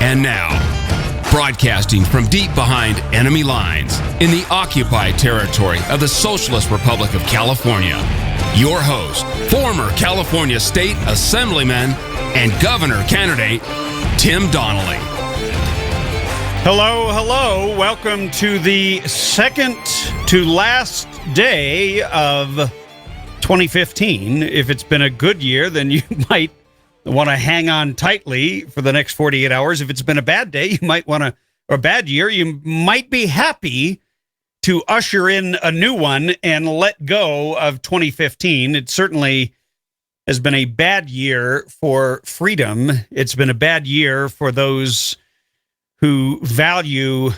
And now, broadcasting from deep behind enemy lines in the occupied territory of the Socialist Republic of California, your host, former California State Assemblyman and Governor candidate, Tim Donnelly. Hello, hello. Welcome to the second to last day of 2015. If it's been a good year, then you might want to hang on tightly for the next 48 hours. If it's been a bad day, you might want to, or a bad year, you might be happy to usher in a new one and let go of 2015. It certainly has been a bad year for freedom. It's been a bad year for those who value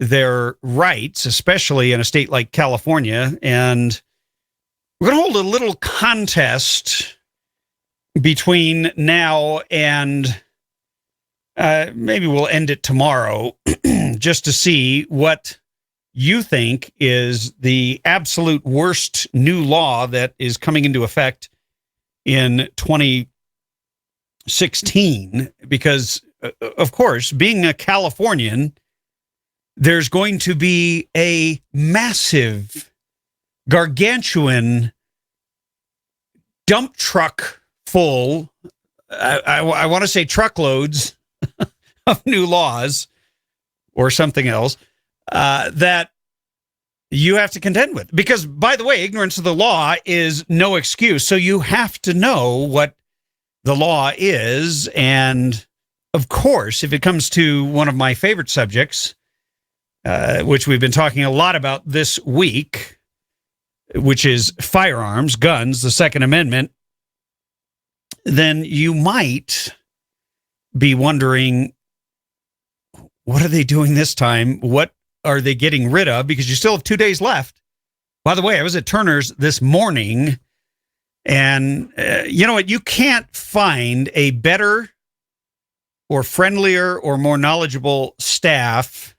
their rights, especially in a state like California. And we're going to hold a little contest between now and maybe we'll end it tomorrow just to see what you think is the absolute worst new law that is coming into effect in 2016, because of course, being a Californian, there's going to be a massive, gargantuan dump truck full, I want to say truckloads of new laws or something else that you have to contend with. Because, by the way, ignorance of the law is no excuse. So you have to know what the law is. And of course, if it comes to one of my favorite subjects, which we've been talking a lot about this week, which is firearms, guns, the Second Amendment, then you might be wondering, what are they doing this time? What are they getting rid of? Because you still have 2 days left. By the way, I was at Turner's this morning, and you know what? You can't find a better or friendlier or more knowledgeable staff.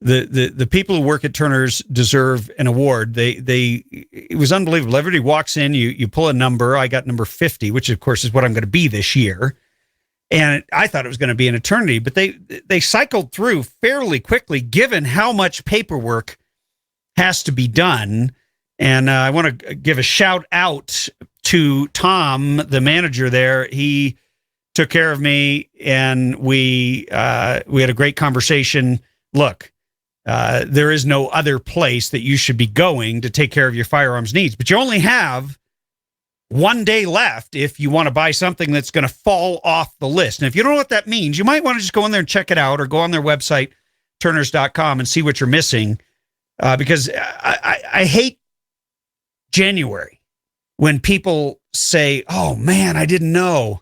The people who work at Turner's deserve an award. It was unbelievable. Everybody walks in, you pull a number. I got number 50, which of course is what I'm going to be this year. And I thought it was going to be an eternity, but they cycled through fairly quickly, given how much paperwork has to be done. And I want to give a shout out to Tom, the manager there. He took care of me, and we had a great conversation. Look, there is no other place that you should be going to take care of your firearms needs, but you only have 1 day left if you want to buy something that's going to fall off the list. And if you don't know what that means, you might want to just go in there and check it out, or go on their website, turners.com, and see what you're missing. Because I hate January when people say, oh man, I didn't know.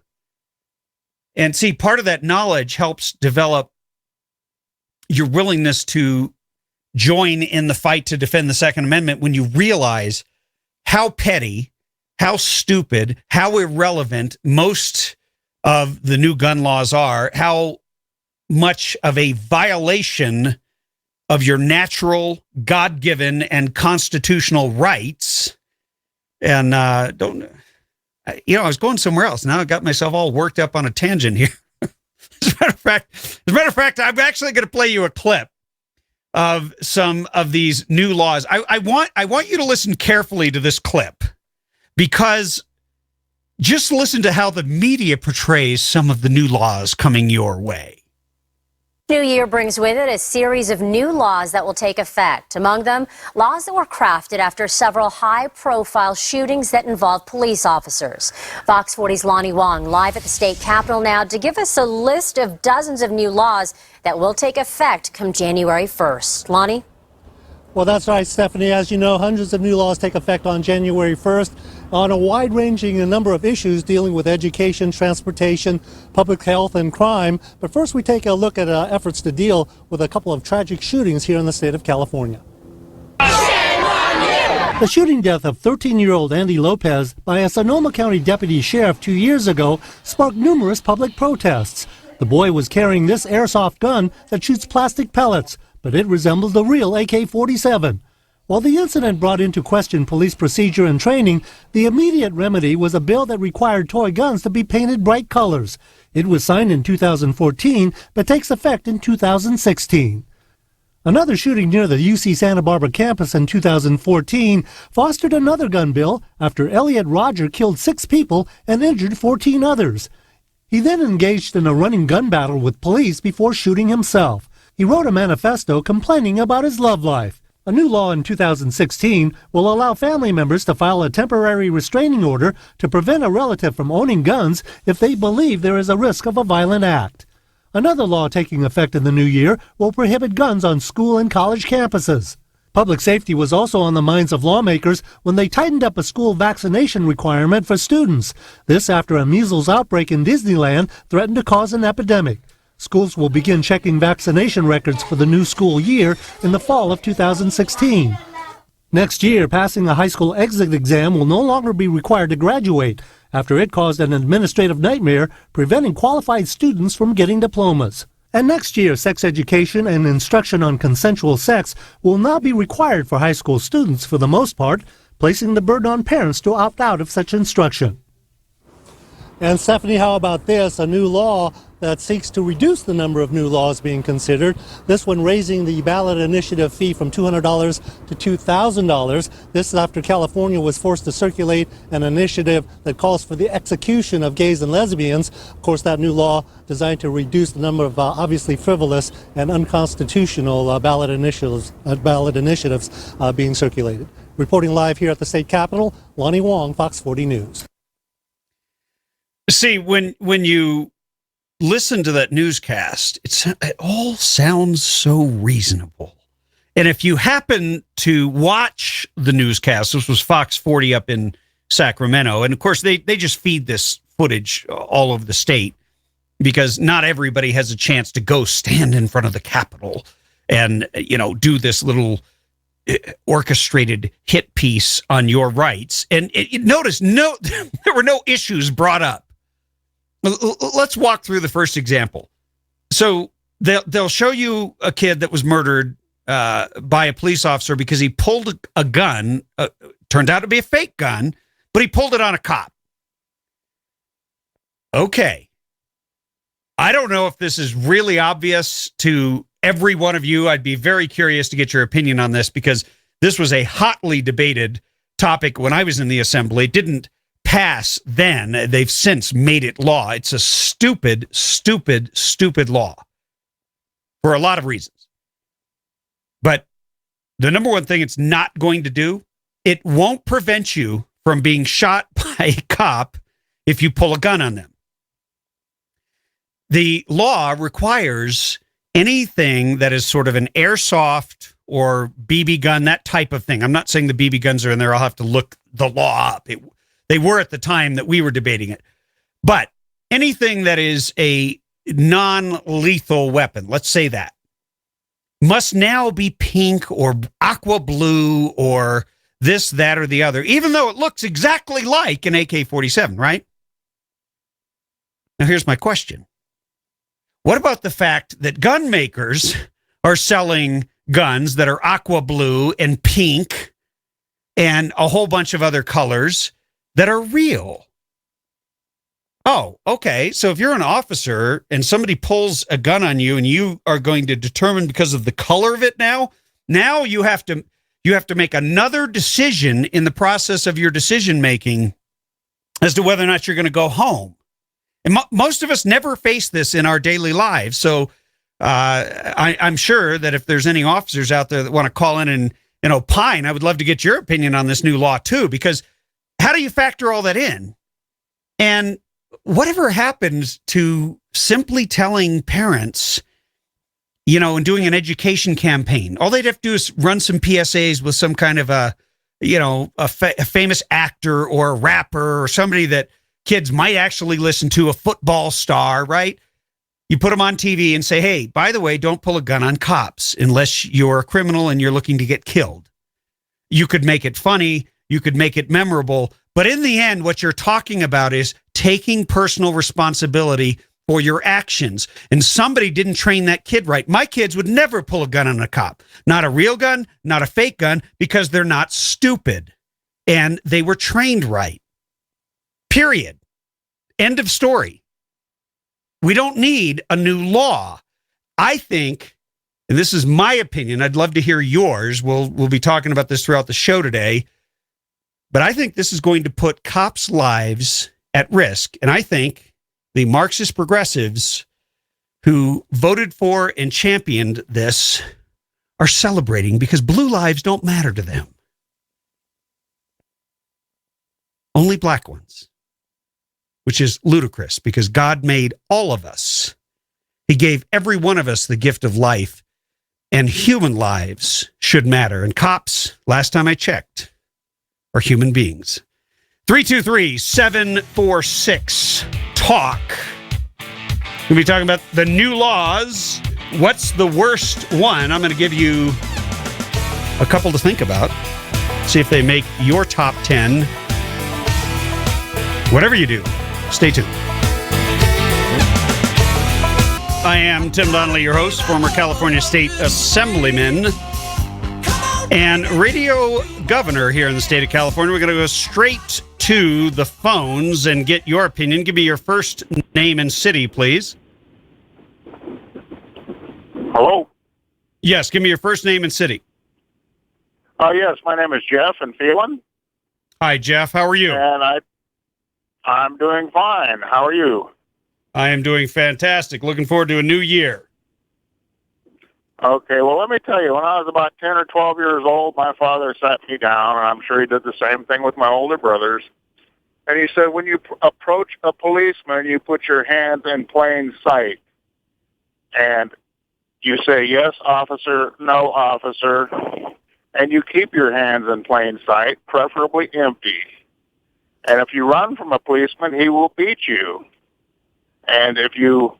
And see, part of that knowledge helps develop your willingness to join in the fight to defend the Second Amendment when you realize how petty, how stupid, how irrelevant most of the new gun laws are, how much of a violation of your natural, God-given, and constitutional rights. And I was going somewhere else. Now I got myself all worked up on a tangent here. As a matter of fact, I'm actually going to play you a clip of some of these new laws. I want you to listen carefully to this clip, because just listen to how the media portrays some of the new laws coming your way. New year brings with it a series of new laws that will take effect. Among them, laws that were crafted after several high-profile shootings that involved police officers. Fox 40's Lonnie Wong live at the state capitol now to give us a list of dozens of new laws that will take effect come January 1st. Lonnie? Well, that's right, Stephanie. As you know, hundreds of new laws take effect on January 1st on a wide-ranging number of issues dealing with education, transportation, public health, and crime. But first, we take a look at efforts to deal with a couple of tragic shootings here in the state of California. The shooting death of 13-year-old Andy Lopez by a Sonoma County deputy sheriff 2 years ago sparked numerous public protests. The boy was carrying this airsoft gun that shoots plastic pellets, but it resembled the real AK-47. While the incident brought into question police procedure and training, the immediate remedy was a bill that required toy guns to be painted bright colors. It was signed in 2014, but takes effect in 2016. Another shooting near the UC Santa Barbara campus in 2014 fostered another gun bill after Elliot Rodger killed 6 people and injured 14 others. He then engaged in a running gun battle with police before shooting himself. He wrote a manifesto complaining about his love life. A new law in 2016 will allow family members to file a temporary restraining order to prevent a relative from owning guns if they believe there is a risk of a violent act. Another law taking effect in the new year will prohibit guns on school and college campuses. Public safety was also on the minds of lawmakers when they tightened up a school vaccination requirement for students. This after a measles outbreak in Disneyland threatened to cause an epidemic. Schools will begin checking vaccination records for the new school year in the fall of 2016. Next year, passing a high school exit exam will no longer be required to graduate, after it caused an administrative nightmare, preventing qualified students from getting diplomas. And next year, sex education and instruction on consensual sex will not be required for high school students for the most part, placing the burden on parents to opt out of such instruction. And Stephanie, how about this? A new law that seeks to reduce the number of new laws being considered. This one raising the ballot initiative fee from $200 to $2,000. This is after California was forced to circulate an initiative that calls for the execution of gays and lesbians. Of course, that new law designed to reduce the number of obviously frivolous and unconstitutional ballot initiatives being circulated. Reporting live here at the state capitol, Lonnie Wong, Fox 40 News. See, when you listen to that newscast, it all sounds so reasonable. And if you happen to watch the newscast, this was Fox 40 up in Sacramento, and of course they just feed this footage all over the state because not everybody has a chance to go stand in front of the Capitol and, do this little orchestrated hit piece on your rights. And notice, there were no issues brought up. Let's walk through the first example. So they'll show you a kid that was murdered by a police officer because he pulled a gun. Turned out to be a fake gun, but he pulled it on a cop. Okay. I don't know if this is really obvious to every one of you. I'd be very curious to get your opinion on this because this was a hotly debated topic when I was in the assembly. It didn't pass then. They've since made it law. It's a stupid, stupid, stupid law for a lot of reasons. But the number one thing it's not going to do, it won't prevent you from being shot by a cop if you pull a gun on them. The law requires anything that is sort of an airsoft or BB gun, that type of thing. I'm not saying the BB guns are in there. I'll have to look the law up. They were at the time that we were debating it. But anything that is a non-lethal weapon, let's say that, must now be pink or aqua blue or this, that, or the other, even though it looks exactly like an AK-47, right? Now, here's my question. What about the fact that gun makers are selling guns that are aqua blue and pink and a whole bunch of other colors that are real? Oh, okay. So if you're an officer and somebody pulls a gun on you and you are going to determine because of the color of it now you have to make another decision in the process of your decision making as to whether or not you're going to go home. And most of us never face this in our daily lives. So I'm sure that if there's any officers out there that want to call in and opine, I would love to get your opinion on this new law too, because how do you factor all that in? And whatever happens to simply telling parents, and doing an education campaign, all they'd have to do is run some PSAs with some kind of a famous actor or a rapper or somebody that kids might actually listen to, a football star, right? You put them on TV and say, hey, by the way, don't pull a gun on cops unless you're a criminal and you're looking to get killed. You could make it funny. You could make it memorable. But in the end, what you're talking about is taking personal responsibility for your actions. And somebody didn't train that kid right. My kids would never pull a gun on a cop. Not a real gun, not a fake gun, because they're not stupid. And they were trained right. Period. End of story. We don't need a new law. I think, and this is my opinion, I'd love to hear yours. We'll be talking about this throughout the show today. But I think this is going to put cops' lives at risk. And I think the Marxist progressives who voted for and championed this are celebrating because blue lives don't matter to them. Only black ones, which is ludicrous because God made all of us. He gave every one of us the gift of life, and human lives should matter. And cops, last time I checked, are human beings. 323-746-TALK. We'll be talking about the new laws. What's the worst one? I'm going to give you a couple to think about. See if they make your top 10. Whatever you do, stay tuned. I am Tim Donnelly, your host, former California State Assemblyman and radio governor here in the state of California. We're going to go straight to the phones and get your opinion. Give me your first name and city, please. Hello? Yes, give me your first name and city. Yes, my name is Jeff in Phelan. Hi, Jeff. How are you? And I'm doing fine. How are you? I am doing fantastic. Looking forward to a new year. Okay, well, let me tell you, when I was about 10 or 12 years old, my father sat me down, and I'm sure he did the same thing with my older brothers. And he said, when you approach a policeman, you put your hands in plain sight. And you say, yes, officer, no, officer. And you keep your hands in plain sight, preferably empty. And if you run from a policeman, he will beat you. And if you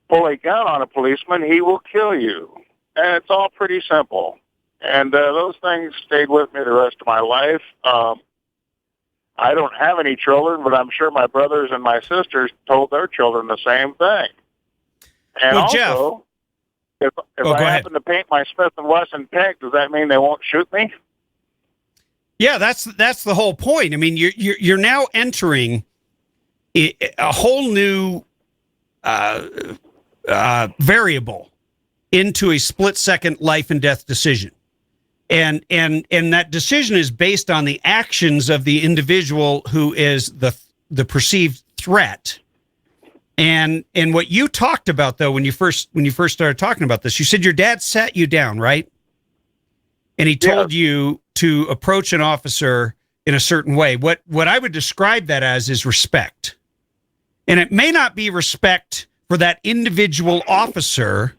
pull a gun on a policeman, he will kill you. And it's all pretty simple. And those things stayed with me the rest of my life. I don't have any children, but I'm sure my brothers and my sisters told their children the same thing. And well, also, Jeff, if I happen to paint my Smith & Wesson pink, does that mean they won't shoot me? Yeah, that's the whole point. I mean, you're now entering a whole new variable into a split-second life and death decision. And that decision is based on the actions of the individual who is the perceived threat. And what you talked about, though, when you first started talking about this, you said your dad sat you down, right? And he told you to approach an officer in a certain way. What I would describe that as is respect. And it may not be respect for that individual officer.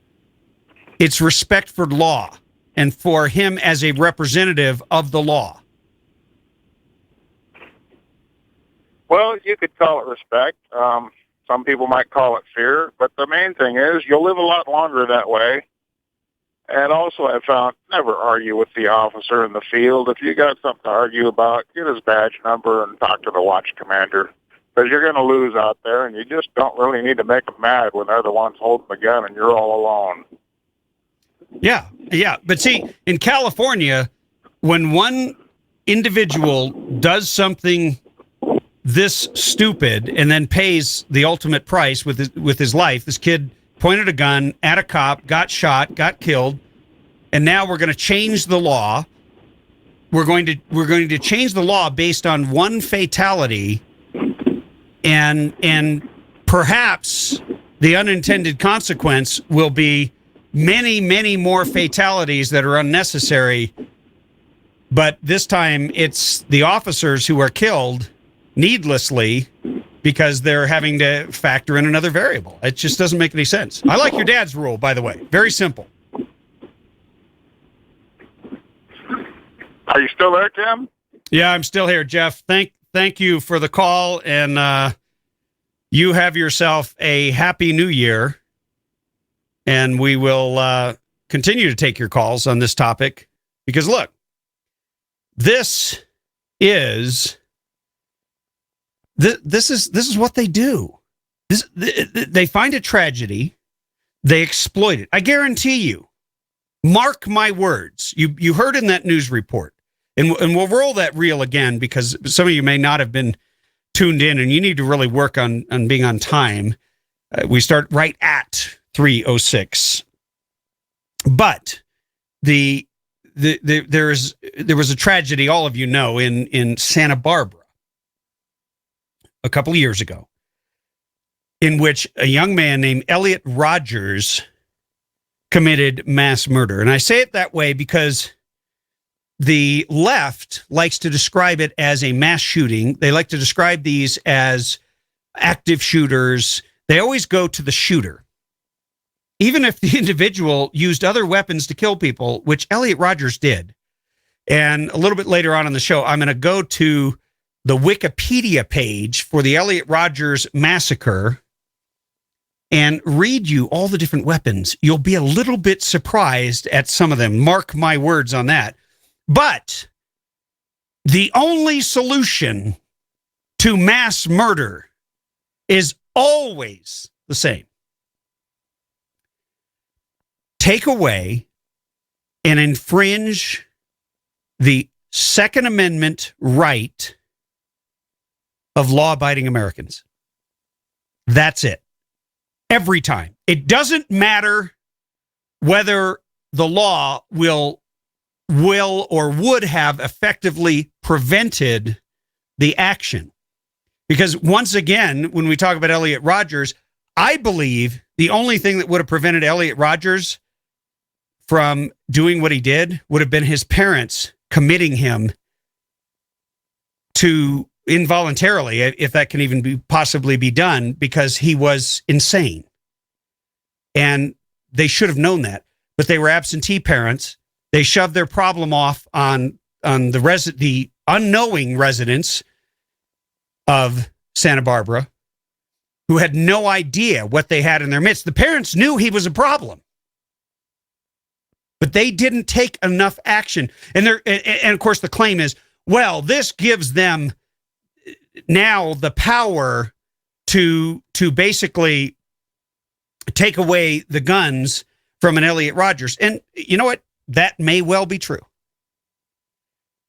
It's respect for law and for him as a representative of the law. Well, you could call it respect. Some people might call it fear. But the main thing is you'll live a lot longer that way. And also I found never argue with the officer in the field. If you got something to argue about, get his badge number and talk to the watch commander. Because you're going to lose out there, and you just don't really need to make them mad when they're the ones holding the gun and you're all alone. Yeah. But see, in California, when one individual does something this stupid and then pays the ultimate price with his life, this kid pointed a gun at a cop, got shot, got killed, and now we're going to change the law. We're going to change the law based on one fatality, and perhaps the unintended consequence will be many, many more fatalities that are unnecessary. But this time it's the officers who are killed needlessly because they're having to factor in another variable. It just doesn't make any sense. I like your dad's rule, by the way. Very simple. Are you still there, Tim? Yeah, I'm still here, Jeff. Thank you for the call, and you have yourself a happy new year. And we will continue to take your calls on this topic because, look, this is what they do. They find a tragedy, they exploit it. I guarantee you, mark my words. You heard in that news report, and we'll roll that reel again because some of you may not have been tuned in, and you need to really work on being on time. We start right at 3:06. But there was a tragedy, all of you know, in Santa Barbara a couple of years ago, in which a young man named Elliot Rogers committed mass murder. And I say it that way because the left likes to describe it as a mass shooting. They like to describe these as active shooters. They always go to the shooter. Even if the individual used other weapons to kill people, which Elliot Rogers did. And a little bit later on in the show, I'm going to go to the Wikipedia page for the Elliot Rogers massacre and read you all the different weapons. You'll be a little bit surprised at some of them. Mark my words on that. But the only solution to mass murder is always the same. Take away and infringe the Second Amendment right of law-abiding Americans. That's it. Every time. It doesn't matter whether the law will or would have effectively prevented the action. Because once again, when we talk about Elliot Rogers, I believe the only thing that would have prevented Elliot Rogers from doing what he did would have been his parents committing him to involuntarily, if that can even possibly be done, because he was insane. And they should have known that, but they were absentee parents. They shoved their problem off on the unknowing residents of Santa Barbara, who had no idea what they had in their midst. The parents knew he was a problem, but they didn't take enough action. And of course the claim is, well, this gives them now the power to basically take away the guns from an Elliot Rogers. And you know what? That may well be true.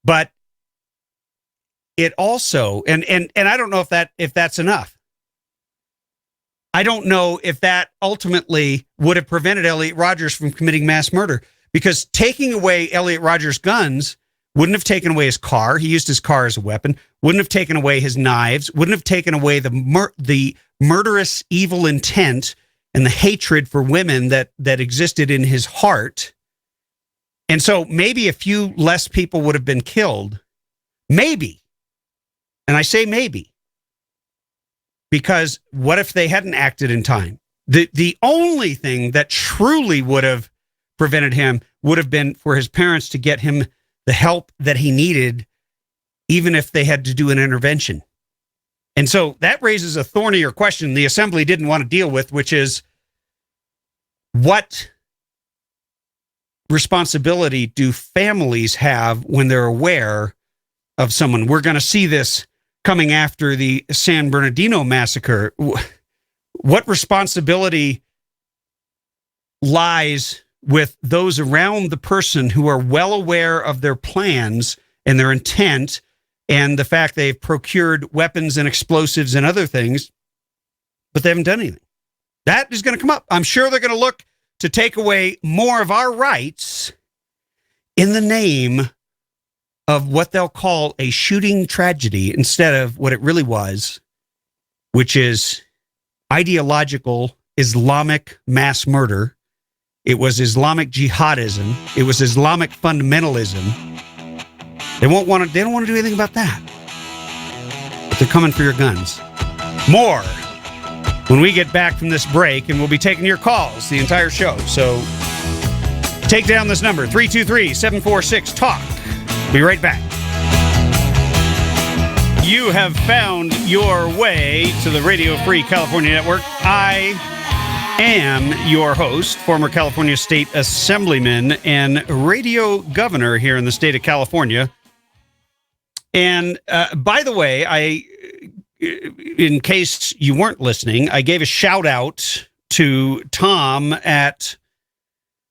But it also, and I don't know if that's enough. I don't know if that ultimately would have prevented Elliot Rogers from committing mass murder, because taking away Elliot Rogers' guns wouldn't have taken away his car. He used his car as a weapon. Wouldn't have taken away his knives. Wouldn't have taken away the murderous evil intent and the hatred for women that existed in his heart. And so maybe a few less people would have been killed. Maybe. And I say maybe. Because what if they hadn't acted in time? The only thing that truly would have prevented him would have been for his parents to get him the help that he needed, even if they had to do an intervention. And so that raises a thornier question the assembly didn't want to deal with, which is, what responsibility do families have when they're aware of someone? We're going to see this coming after the San Bernardino massacre. What responsibility lies with those around the person who are well aware of their plans and their intent and the fact they've procured weapons and explosives and other things, but they haven't done anything? That is going to come up. I'm sure they're going to look to take away more of our rights in the name of what they'll call a shooting tragedy instead of what it really was, which is ideological Islamic mass murder. It was Islamic jihadism. It was Islamic fundamentalism. They don't want to do anything about that. But they're coming for your guns. More when we get back from this break, and we'll be taking your calls the entire show. So take down this number, 323-746-TALK. Be right back. You have found your way to the Radio Free California Network. I am your host, former California State Assemblyman and radio governor here in the state of California. And by the way, in case you weren't listening, I gave a shout out to Tom at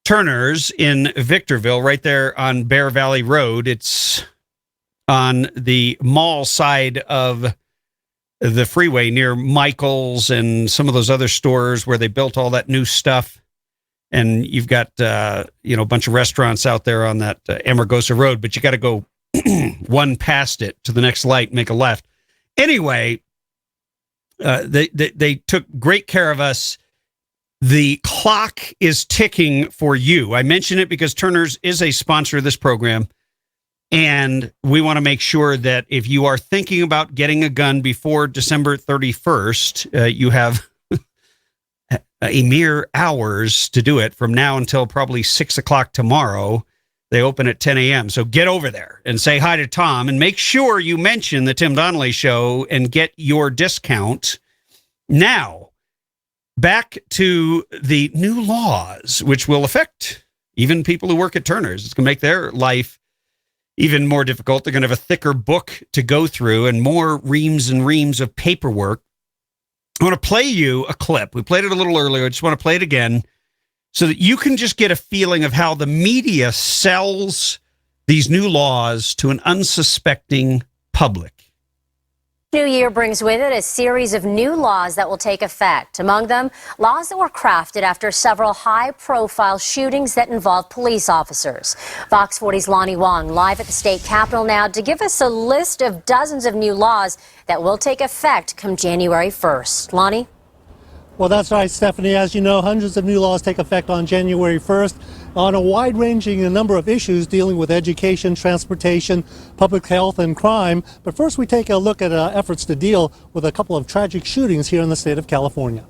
Turner's in Victorville, right there on Bear Valley Road. It's on the mall side of the freeway near Michael's and some of those other stores where they built all that new stuff. And you've got, a bunch of restaurants out there on that Amargosa Road, but you got to go one past it to the next light, make a left. Anyway, they took great care of us. The clock is ticking for you. I mention it because Turner's is a sponsor of this program, and we want to make sure that if you are thinking about getting a gun before December 31st, you have a mere hours to do it from now until probably 6 o'clock tomorrow. They open at 10 a.m. So get over there and say hi to Tom and make sure you mention the Tim Donnelly Show and get your discount. Now, back to the new laws, which will affect even people who work at Turner's. It's going to make their life even more difficult. They're going to have a thicker book to go through and more reams and reams of paperwork. I want to play you a clip. We played it a little earlier. I just want to play it again so that you can just get a feeling of how the media sells these new laws to an unsuspecting public. New year brings with it a series of new laws that will take effect. Among them, laws that were crafted after several high-profile shootings that involve police officers. Fox 40's Lonnie Wong live at the state capitol now to give us a list of dozens of new laws that will take effect come January 1st. Lonnie? Well, that's right, Stephanie. As you know, hundreds of new laws take effect on January 1st on a wide-ranging number of issues dealing with education, transportation, public health, and crime. But first, we take a look at efforts to deal with a couple of tragic shootings here in the state of California.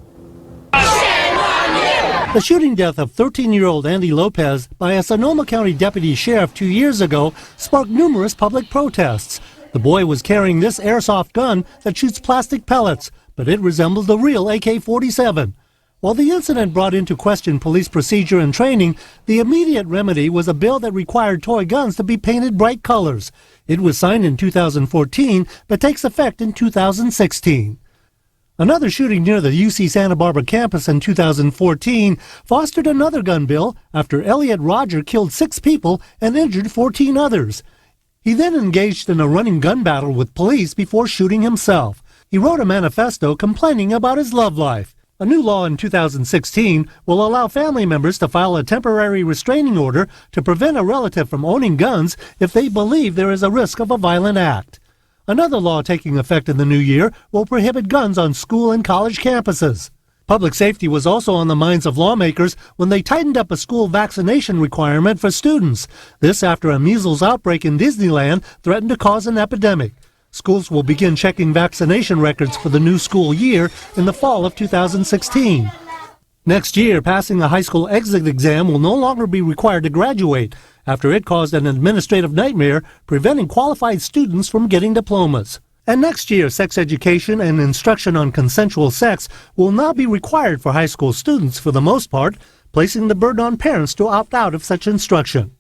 The shooting death of 13-year-old Andy Lopez by a Sonoma County deputy sheriff 2 years ago sparked numerous public protests. The boy was carrying this airsoft gun that shoots plastic pellets, but it resembled a real AK-47. While the incident brought into question police procedure and training, the immediate remedy was a bill that required toy guns to be painted bright colors. It was signed in 2014, but takes effect in 2016. Another shooting near the UC Santa Barbara campus in 2014 fostered another gun bill after Elliot Roger killed 6 people and injured 14 others. He then engaged in a running gun battle with police before shooting himself. He wrote a manifesto complaining about his love life. A new law in 2016 will allow family members to file a temporary restraining order to prevent a relative from owning guns if they believe there is a risk of a violent act. Another law taking effect in the new year will prohibit guns on school and college campuses. Public safety was also on the minds of lawmakers when they tightened up a school vaccination requirement for students. This after a measles outbreak in Disneyland threatened to cause an epidemic. Schools will begin checking vaccination records for the new school year in the fall of 2016. Next year, passing a high school exit exam will no longer be required to graduate after it caused an administrative nightmare, preventing qualified students from getting diplomas. And next year, sex education and instruction on consensual sex will not be required for high school students for the most part, placing the burden on parents to opt out of such instruction.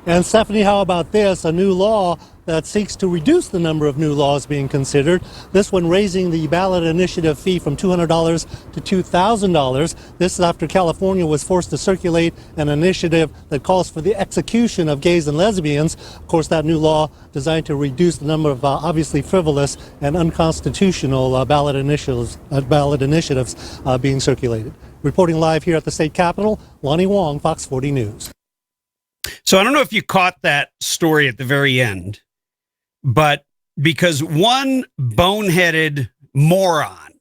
And Stephanie, how about this? A new law that seeks to reduce the number of new laws being considered. This one raising the ballot initiative fee from $200 to $2,000. This is after California was forced to circulate an initiative that calls for the execution of gays and lesbians. Of course, that new law designed to reduce the number of obviously frivolous and unconstitutional ballot initiatives being circulated. Reporting live here at the state capitol, Lonnie Wong, Fox 40 News. So I don't know if you caught that story at the very end, but because one boneheaded moron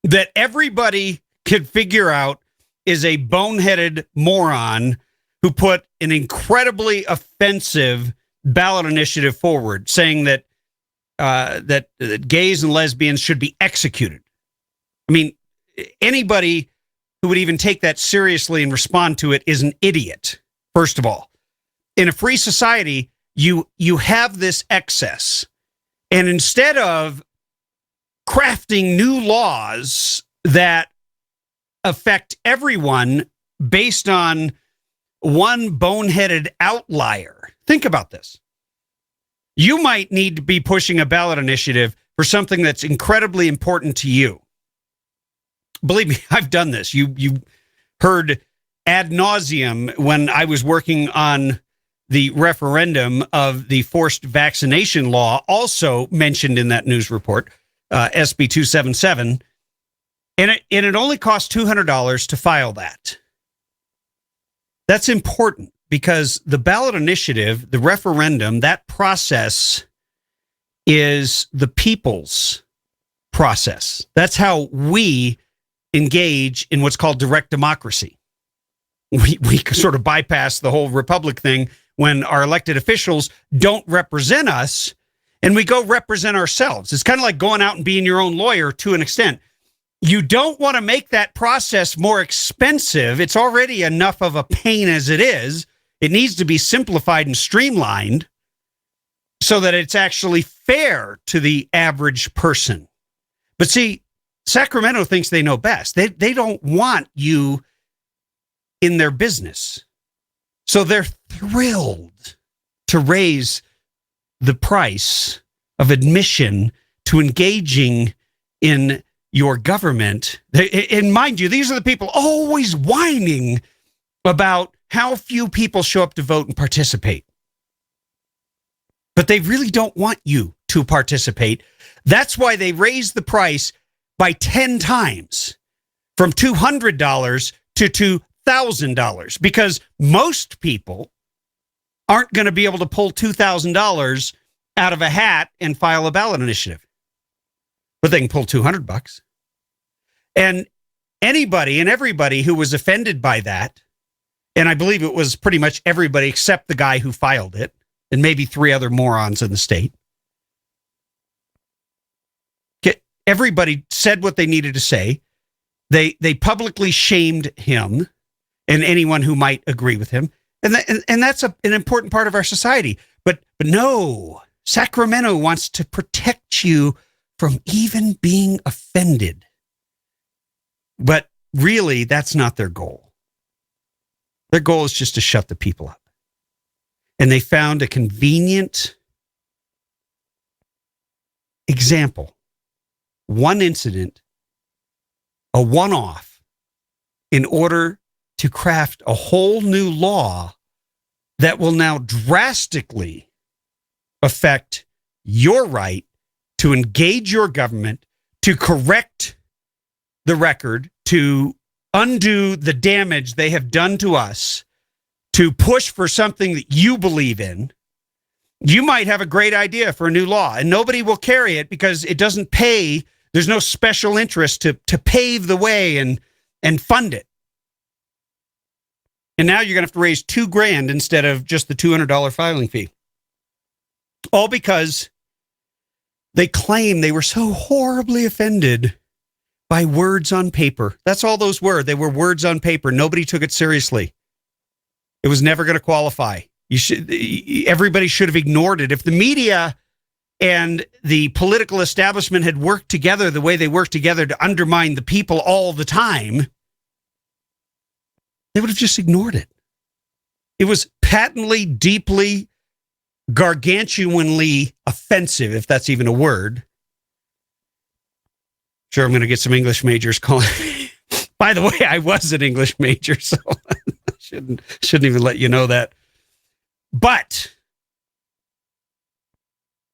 that everybody could figure out is a boneheaded moron who put an incredibly offensive ballot initiative forward saying that that gays and lesbians should be executed. I mean, anybody who would even take that seriously and respond to it is an idiot, first of all. In a free society, you have this excess. And instead of crafting new laws that affect everyone based on one boneheaded outlier, think about this. You might need to be pushing a ballot initiative for something that's incredibly important to you. Believe me, I've done this. You heard ad nauseum when I was working on the referendum of the forced vaccination law, also mentioned in that news report, SB 277. And it only cost $200 to file that. That's important because the ballot initiative, the referendum, that process is the people's process. That's how we engage in what's called direct democracy. We sort of bypass the whole republic thing when our elected officials don't represent us and we go represent ourselves. It's kind of like going out and being your own lawyer to an extent. You don't want to make that process more expensive. It's already enough of a pain as it is. It needs to be simplified and streamlined so that it's actually fair to the average person. But see, Sacramento thinks they know best. They don't want you in their business. So they're thrilled to raise the price of admission to engaging in your government. And mind you, these are the people always whining about how few people show up to vote and participate. But they really don't want you to participate. That's why they raised the price by 10 times, from $200 to $2,000, because most people aren't going to be able to pull $2,000 out of a hat and file a ballot initiative. But they can pull $200. And anybody and everybody who was offended by that, and I believe it was pretty much everybody except the guy who filed it, and maybe 3 other morons in the state, everybody said what they needed to say. They publicly shamed him and anyone who might agree with him. And that's an important part of our society. But no, Sacramento wants to protect you from even being offended. But really, that's not their goal. Their goal is just to shut the people up. And they found a convenient example, one incident, a one-off, in order to craft a whole new law that will now drastically affect your right to engage your government, to correct the record, to undo the damage they have done to us, to push for something that you believe in. You might have a great idea for a new law, and nobody will carry it because it doesn't pay. There's no special interest to pave the way and fund it. And now you're going to have to raise $2,000 instead of just the $200 filing fee. All because they claim they were so horribly offended by words on paper. That's all those were. They were words on paper. Nobody took it seriously. It was never going to qualify. Everybody should have ignored it. If the media and the political establishment had worked together the way they worked together to undermine the people all the time, they would have just ignored it. It was patently, deeply, gargantuanly offensive, if that's even a word. Sure, I'm going to get some English majors calling. By the way, I was an English major, so I shouldn't even let you know that. But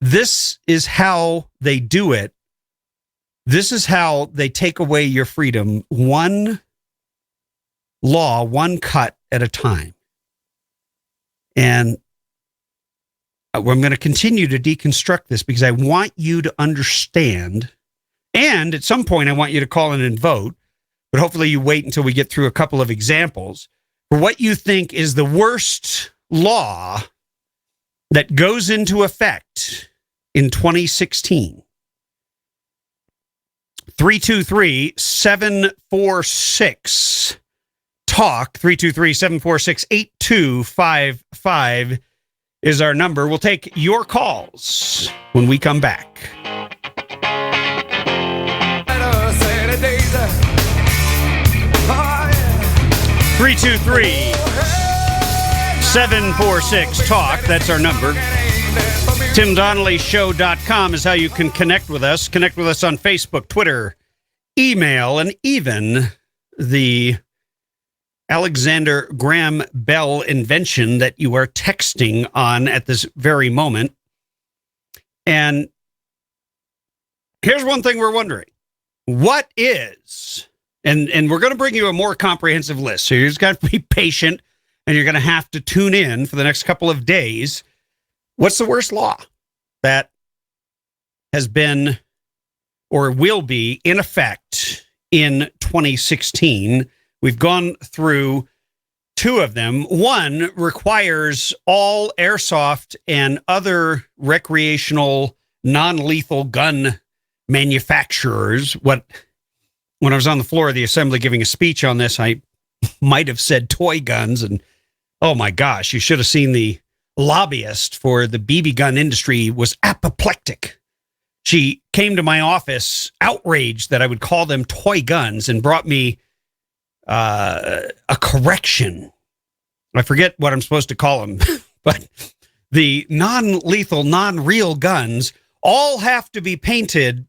this is how they do it. This is how they take away your freedom, one law, one cut at a time. And I'm going to continue to deconstruct this because I want you to understand, and at some point I want you to call in and vote, but hopefully you wait until we get through a couple of examples for what you think is the worst law that goes into effect in 2016. 323-746 TALK, 323-746-8255 is our number. We'll take your calls when we come back. 323-746 TALK, that's our number. TimDonnellyShow.com is how you can connect with us. Connect with us on Facebook, Twitter, email, and even the Alexander Graham Bell invention that you are texting on at this very moment. And here's one thing we're wondering. What is, and we're going to bring you a more comprehensive list, so you're just got to be patient, and you're going to have to tune in for the next couple of days. What's the worst law that has been or will be in effect in 2016? We've gone through two of them. One requires all airsoft and other recreational non-lethal gun manufacturers. When I was on the floor of the assembly giving a speech on this, I might have said toy guns, and oh my gosh, you should have seen the lobbyist for the BB gun industry was apoplectic. She came to my office outraged that I would call them toy guns and brought me a correction. I forget what I'm supposed to call them, but the non-lethal, non-real guns all have to be painted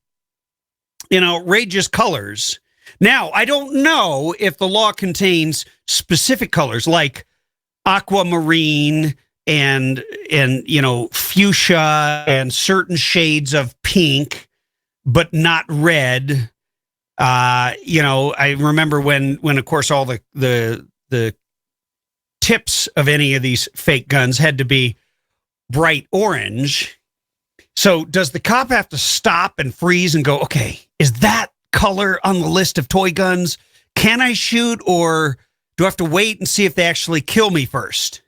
in outrageous colors. Now, I don't know if the law contains specific colors like aquamarine and fuchsia and certain shades of pink, but not red. I remember when of course all the tips of any of these fake guns had to be bright orange. So does the cop have to stop and freeze and go, okay, is that color on the list of toy guns? Can I shoot, or do I have to wait and see if they actually kill me first?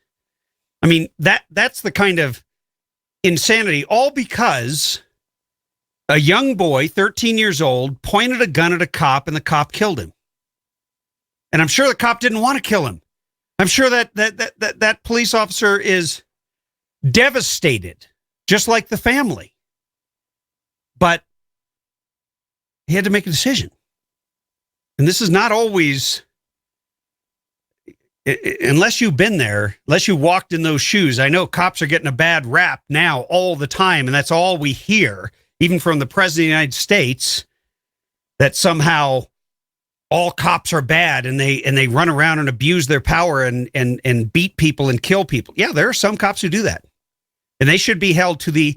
I mean, that's the kind of insanity, all because a young boy, 13 years old, pointed a gun at a cop and the cop killed him. And I'm sure the cop didn't want to kill him. I'm sure that police officer is devastated, just like the family. But he had to make a decision. And this is not always, unless you've been there, unless you walked in those shoes. I know cops are getting a bad rap now all the time, and that's all we hear, even from the President of the United States, that somehow all cops are bad and they run around and abuse their power and beat people and kill people. Yeah, there are some cops who do that. And they should be held to the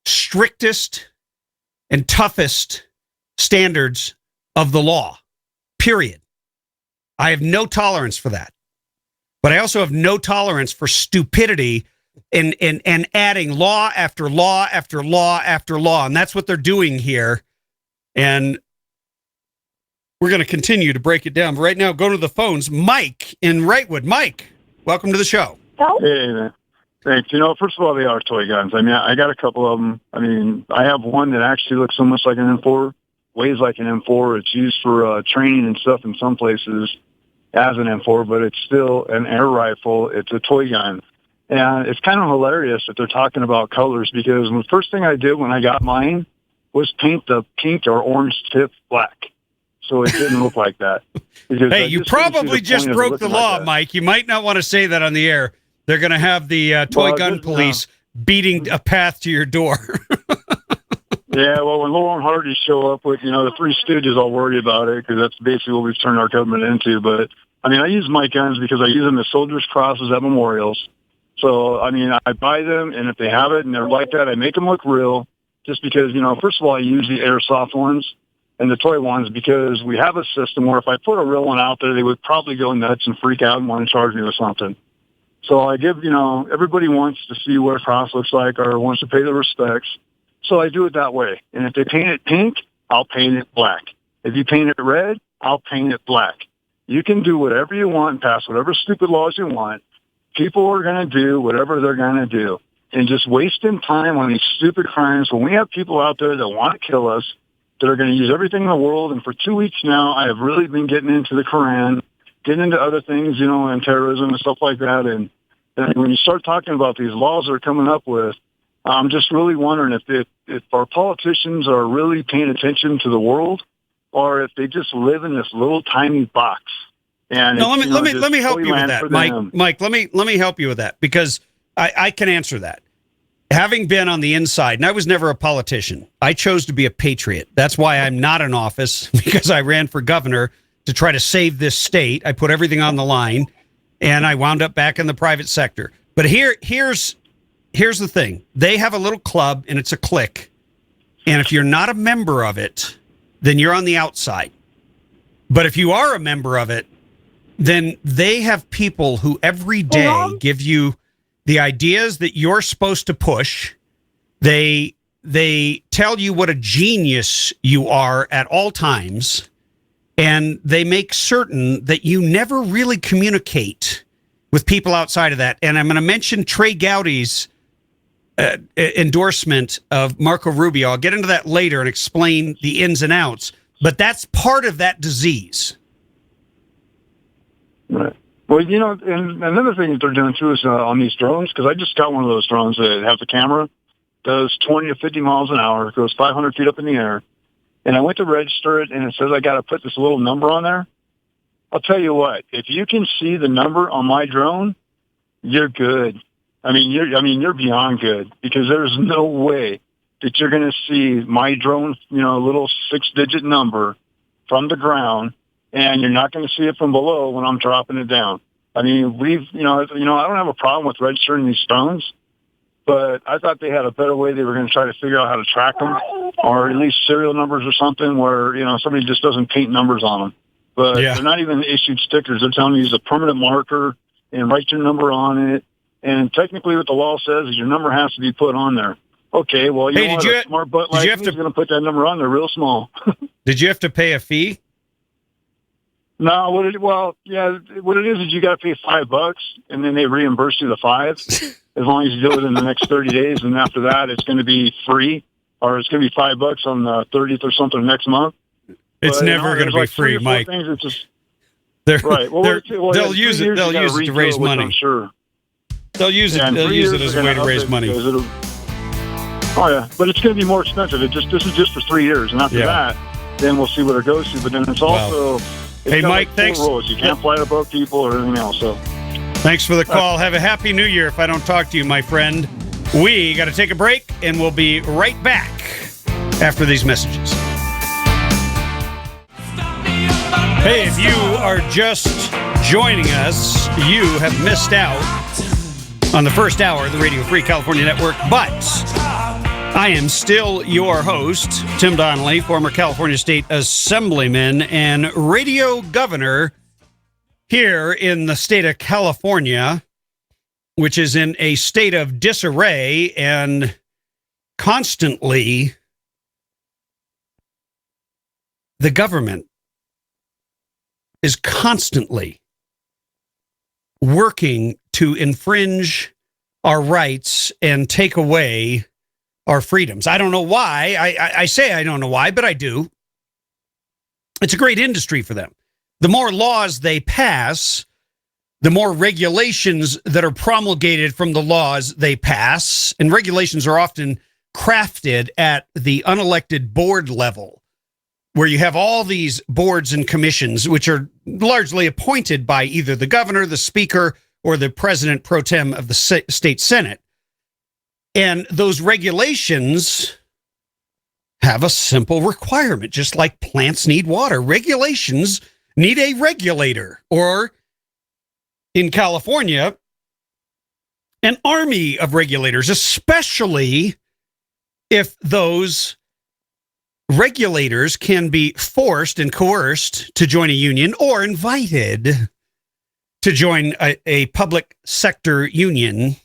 strictest and toughest standards of the law, period. I have no tolerance for that. But I also have no tolerance for stupidity and adding law after law after law after law. And that's what they're doing here. And we're going to continue to break it down. But right now, go to the phones. Mike in Wrightwood. Mike, welcome to the show. Hey, man. Thanks. First of all, they are toy guns. I mean, I got a couple of them. I mean, I have one that actually looks so much like an M4, weighs like an M4. It's used for training and stuff in some places as an M4, but it's still an air rifle. It's a toy gun. And it's kind of hilarious that they're talking about colors, because the first thing I did when I got mine was paint the pink or orange tip black, so it didn't look like that. Hey, you probably just broke the law, like Mike. You might not want to say that on the air. They're going to have the toy gun police beating a path to your door. Yeah, well, when Laurel and Hardy show up with, the Three Stooges, I'll worry about it, because that's basically what we've turned our government into. But, I mean, I use my guns because I use them as soldiers' crosses at memorials. So, I mean, I buy them, and if they have it and they're like that, I make them look real, just because, first of all, I use the airsoft ones and the toy ones because we have a system where if I put a real one out there, they would probably go nuts and freak out and want to charge me with something. So I give, everybody wants to see what a cross looks like or wants to pay their respects. So I do it that way. And if they paint it pink, I'll paint it black. If you paint it red, I'll paint it black. You can do whatever you want and pass whatever stupid laws you want. People are going to do whatever they're going to do. And just wasting time on these stupid crimes when we have people out there that want to kill us, that are going to use everything in the world. And for 2 weeks now, I have really been getting into the Quran, getting into other things, and terrorism and stuff like that. And when you start talking about these laws they're coming up with, I'm just really wondering if our politicians are really paying attention to the world, or if they just live in this little tiny box. And no, let me help you with that, Mike. Mike, let me help you with that, because I can answer that. having been on the inside, and I was never a politician, I chose to be a patriot. That's why I'm not in office, because I ran for governor to try to save this state. I put everything on the line, and I wound up back in the private sector. But here's the thing. They have a little club, and it's a clique. And if you're not a member of it, then you're on the outside. But if you are a member of it, then they have people who every day give you the ideas that you're supposed to push. They tell you what a genius you are at all times, and they make certain that you never really communicate with people outside of that. And I'm going to mention Trey Gowdy's endorsement of Marco Rubio. I'll get into that later and explain the ins and outs, but that's part of that disease. Right. Well, you know, and another thing that they're doing too is on these drones, because I just got one of those drones that has a camera, does 20 to 50 miles an hour, goes 500 feet up in the air, and I went to register it, and it says I got to put this little number on there. I'll tell you what, if you can see the number on my drone, you're good. I mean, you're beyond good, because there's no way that you're going to see my drone, you know, little 6-digit number from the ground, and you're not going to see it from below when I'm dropping it down. I mean, I don't have a problem with registering these drones, but I thought they had a better way. They were going to try to figure out how to track them, or at least serial numbers or something where, you know, somebody just doesn't paint numbers on them. But They're not even issued stickers. They're telling you use a permanent marker and write your number on it. And technically what the law says is your number has to be put on there. Okay, well, a smart butt like me is going to put that number on there real small. Did you have to pay a fee? No, what it is you got to pay $5, and then they reimburse you the $5 as long as you do it in the next 30 days. And after that, it's going to be free, or it's going to be $5 on the 30th or something next month. It's never going to be free, Mike. Right. Well, they'll use it to raise money. I'm sure. They'll use it as a way to raise money. Oh yeah, but it's going to be more expensive. This is just for 3 years, and after that, then we'll see what it goes to. But then it's also hey, Mike, thanks. Rules. You can't fly above people or anything else. So, thanks for the call. Have a happy New Year. If I don't talk to you, my friend, we got to take a break, and we'll be right back after these messages. Hey, if you are just joining us, you have missed out on the first hour of the Radio Free California Network, but I am still your host, Tim Donnelly, former California State Assemblyman and radio governor here in the state of California, which is in a state of disarray and constantly the government is constantly working to infringe our rights and take away our freedoms. I don't know why. I say I don't know why, but I do. It's a great industry for them. The more laws they pass, the more regulations that are promulgated from the laws they pass, and regulations are often crafted at the unelected board level, where you have all these boards and commissions, which are largely appointed by either the governor, the speaker, or the president pro tem of the state senate. And those regulations have a simple requirement, just like plants need water. Regulations need a regulator, or in California, an army of regulators, especially if those regulators can be forced and coerced to join a union or invited to join a public sector union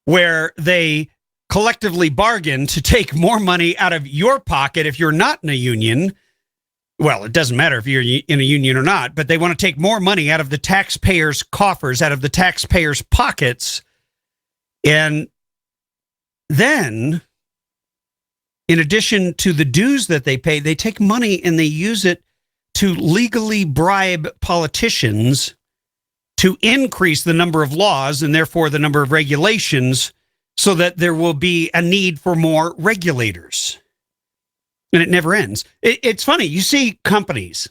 where they collectively bargain to take more money out of your pocket if you're not in a union. Well, it doesn't matter if you're in a union or not, but they want to take more money out of the taxpayers' coffers, out of the taxpayers' pockets. And then, in addition to the dues that they pay, they take money and they use it to legally bribe politicians to increase the number of laws and therefore the number of regulations so that there will be a need for more regulators. And it never ends. It's funny. You see companies,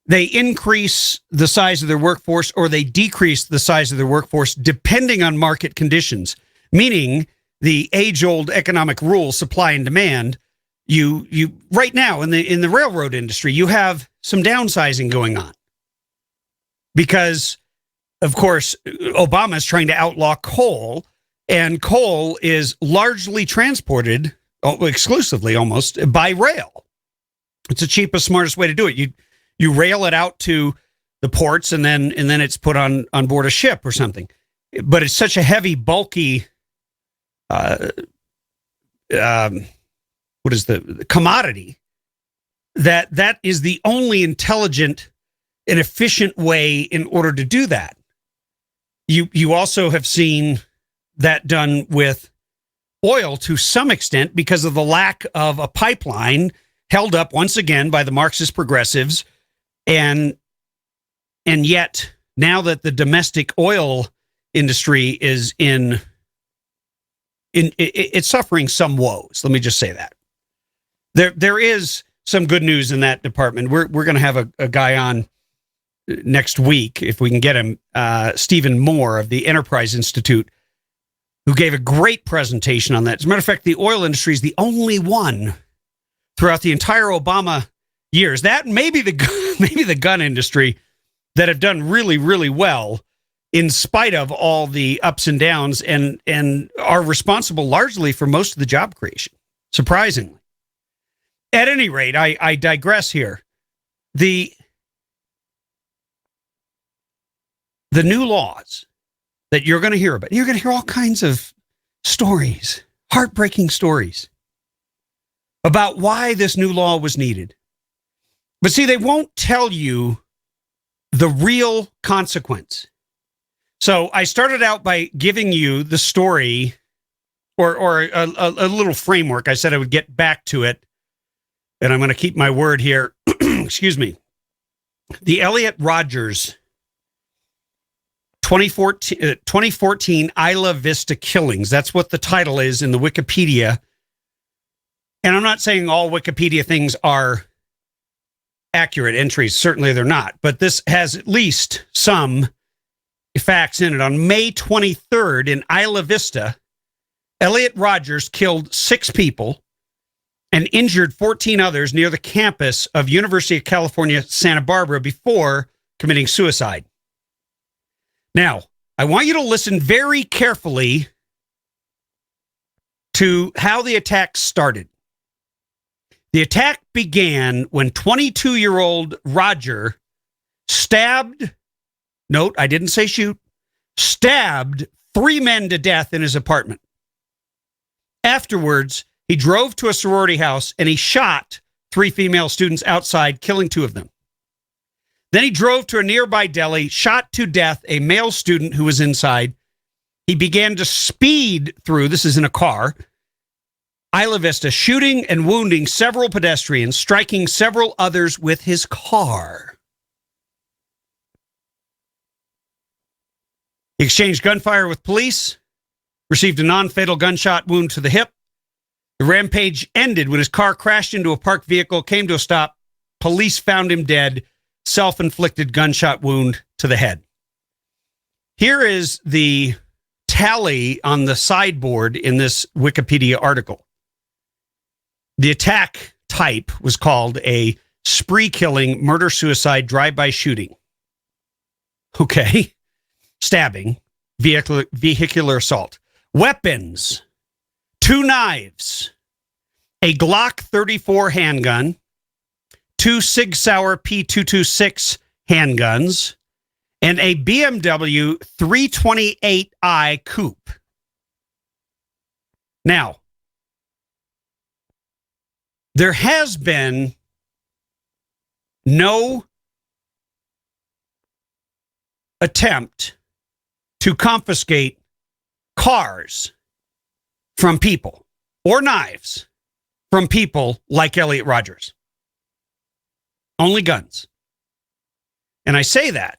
they increase the size of their workforce or they decrease the size of their workforce depending on market conditions. meaning the age-old economic rule, supply and demand. You right now in the railroad industry, you have some downsizing going on because, of course, Obama is trying to outlaw coal, and coal is largely transported, exclusively almost, by rail. It's the cheapest, smartest way to do it. You rail it out to the ports, and then it's put on board a ship or something. But it's such a heavy, bulky, what is the commodity, that is the only intelligent and efficient way in order to do that. You also have seen that done with oil to some extent because of the lack of a pipeline held up once again by the Marxist progressives, and yet now that the domestic oil industry is it's suffering some woes. Let me just say that there is some good news in that department. We're going to have a guy on next week, if we can get him, Stephen Moore of the Enterprise Institute, who gave a great presentation on that. As a matter of fact, the oil industry is the only one throughout the entire Obama years, that maybe the gun industry, that have done really, really well in spite of all the ups and downs, and are responsible largely for most of the job creation, surprisingly. At any rate, I digress here. The new laws that you're going to hear about, you're going to hear all kinds of stories, heartbreaking stories about why this new law was needed. But see, they won't tell you the real consequence. So I started out by giving you the story, or a little framework. I said I would get back to it, and I'm going to keep my word here. Excuse me. The Elliot Rodgers 2014 Isla Vista killings. That's what the title is in the Wikipedia. And I'm not saying all Wikipedia things are accurate entries. Certainly they're not. But this has at least some facts in it. On May 23rd in Isla Vista, Elliot Rodgers killed 6 people and injured 14 others near the campus of University of California, Santa Barbara before committing suicide. Now, I want you to listen very carefully to how the attack started. The attack began when 22-year-old Roger stabbed, note, I didn't say shoot, stabbed 3 men to death in his apartment. Afterwards, he drove to a sorority house and he shot 3 female students outside, killing 2 of them. Then he drove to a nearby deli, shot to death a male student who was inside. He began to speed through, this is in a car, Isla Vista, shooting and wounding several pedestrians, striking several others with his car. He exchanged gunfire with police, received a non-fatal gunshot wound to the hip. The rampage ended when his car crashed into a parked vehicle, came to a stop. Police found him dead, self-inflicted gunshot wound to the head. Here is the tally on the sideboard in this Wikipedia article. The attack type was called a spree-killing, murder-suicide, drive-by shooting. Okay. Stabbing, vehicular assault. Weapons: 2 knives, a Glock 34 handgun, 2 Sig Sauer P226 handguns, and a BMW 328i coupe. Now, there has been no attempt to confiscate cars from people or knives from people like Elliot Rodgers. Only guns. And I say that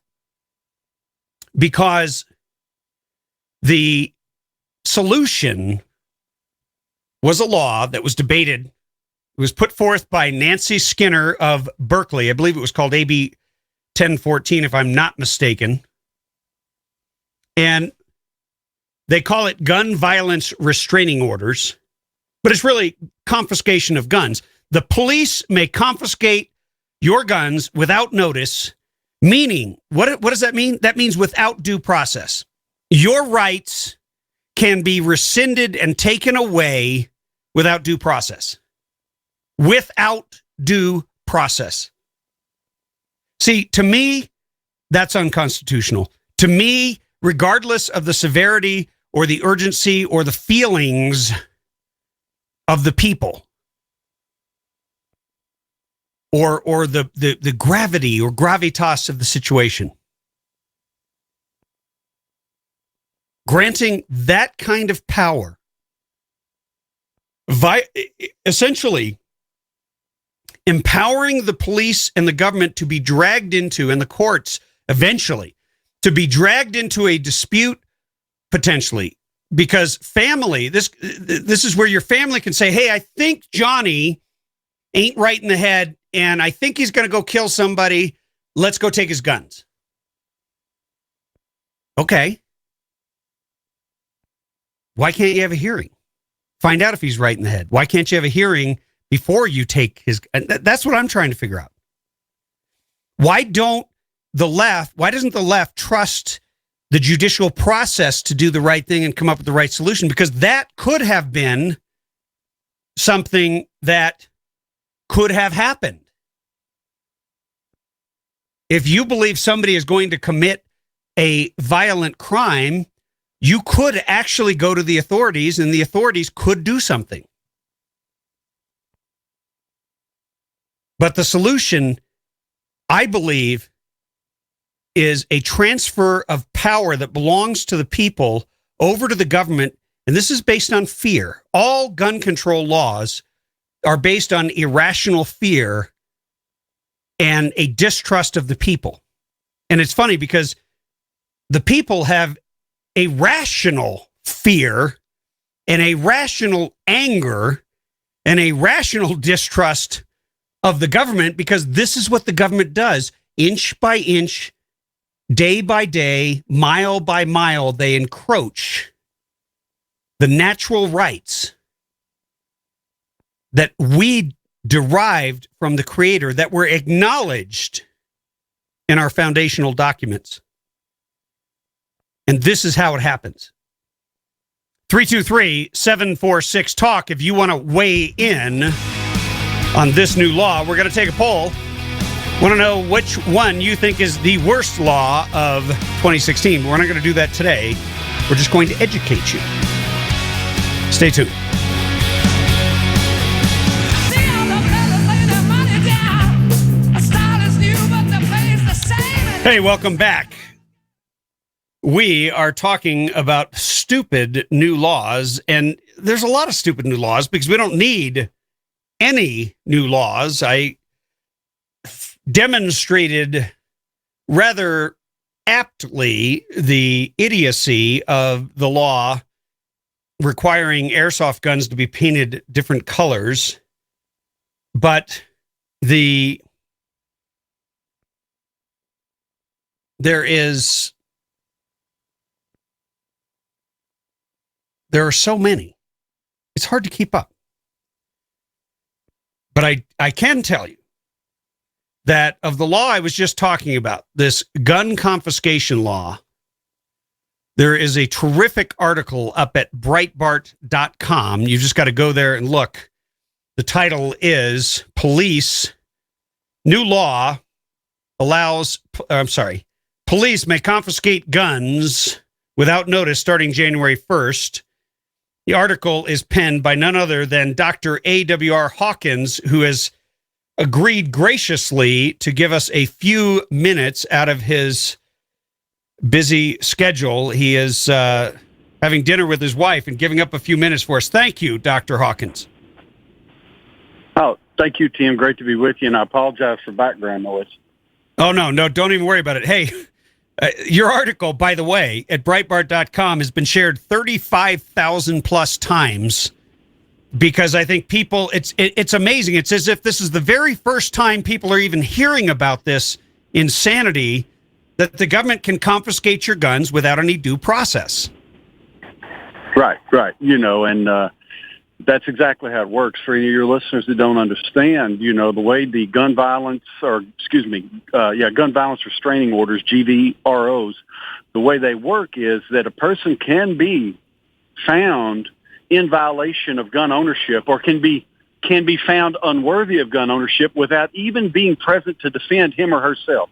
because the solution was a law that was debated. It was put forth by Nancy Skinner of Berkeley. I believe it was called AB 1014, if I'm not mistaken. And They call it gun violence restraining orders, but it's really confiscation of guns. The police may confiscate your guns without notice, meaning, what does that mean? That means without due process. Your rights can be rescinded and taken away without due process. Without due process. See, to me, that's unconstitutional. To me, regardless of the severity or the urgency or the feelings of the people, or the gravity or gravitas of the situation, granting that kind of power, essentially empowering the police and the government to be dragged into, and the courts eventually, to be dragged into a dispute, potentially, because family, this is where your family can say, hey, I think Johnny ain't right in the head, and I think he's going to go kill somebody. Let's go take his guns. Okay. Why can't you have a hearing? Find out if he's right in the head. Why can't you have a hearing before you take his... That's what I'm trying to figure out. Why doesn't the left trust the judicial process to do the right thing and come up with the right solution? Because that could have been something that could have happened. If you believe somebody is going to commit a violent crime, you could actually go to the authorities, and the authorities could do something. But the solution, I believe, is a transfer of power that belongs to the people over to the government, and this is based on fear. All gun control laws are based on irrational fear and a distrust of the people. And it's funny because the people have a rational fear and a rational anger and a rational distrust of the government, because this is what the government does. Inch by inch, day by day, mile by mile, they encroach the natural rights that we derived from the Creator, that were acknowledged in our foundational documents. And this is how it happens. 323-746-TALK if you want to weigh in on this new law. We're going to take a poll. Want to know which one you think is the worst law of 2016. We're not going to do that today. We're just going to educate you. Stay tuned. Hey, welcome back. We are talking about stupid new laws, and there's a lot of stupid new laws because we don't need any new laws. I demonstrated rather aptly the idiocy of the law requiring airsoft guns to be painted different colors, but there are so many. It's hard to keep up. But I can tell you that of the law I was just talking about, this gun confiscation law, there is a terrific article up at Breitbart.com. You've just got to go there and look. The title is New Law Police may confiscate guns without notice starting January 1st. The article is penned by none other than Dr. A.W.R. Hawkins, who has agreed graciously to give us a few minutes out of his busy schedule. He is having dinner with his wife and giving up a few minutes for us. Thank you, Dr. Hawkins. Oh, thank you, Tim. Great to be with you, and I apologize for background noise. Oh, no, don't even worry about it. Hey, your article, by the way, at Breitbart.com has been shared 35,000 plus times because I think people, it's amazing. It's as if this is the very first time people are even hearing about this insanity that the government can confiscate your guns without any due process. Right, right. And that's exactly how it works. For any of your listeners that don't understand, the way the gun violence restraining orders, GVROs, the way they work is that a person can be found in violation of gun ownership or can be found unworthy of gun ownership without even being present to defend him or herself.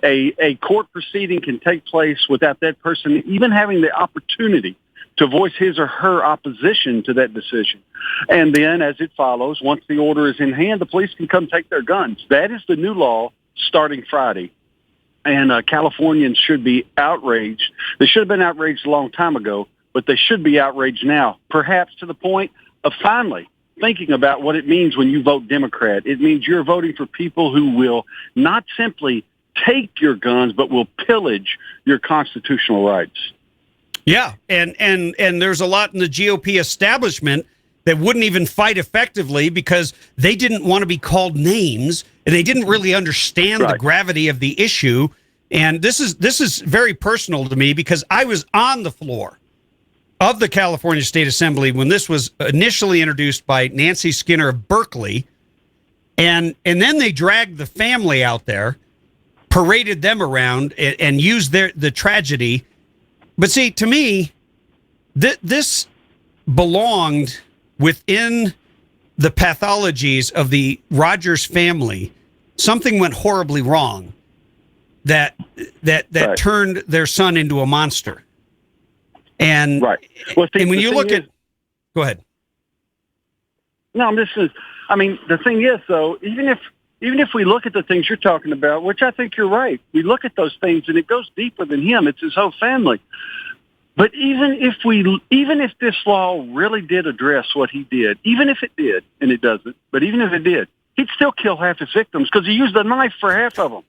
A court proceeding can take place without that person even having the opportunity to voice his or her opposition to that decision. And then, as it follows, once the order is in hand, the police can come take their guns. That is the new law starting Friday. And Californians should be outraged. They should have been outraged a long time ago, but they should be outraged now, perhaps to the point of finally thinking about what it means when you vote Democrat. It means you're voting for people who will not simply take your guns, but will pillage your constitutional rights. Yeah, and there's a lot in the GOP establishment that wouldn't even fight effectively because they didn't want to be called names and they didn't really understand the gravity of the issue. And this is very personal to me because I was on the floor of the California State Assembly when this was initially introduced by Nancy Skinner of Berkeley, and then they dragged the family out there, paraded them around, and used the tragedy. But see, to me, this belonged within the pathologies of the Rogers family. Something went horribly wrong that turned their son into a monster. And, well, see, and when you look at... Go ahead. No, the thing is, though, even if we look at the things you're talking about, which I think you're right, we look at those things and it goes deeper than him. It's his whole family. But even if this law really did address what he did, even if it did, and it doesn't, but even if it did, he'd still kill half his victims because he used a knife for half of them.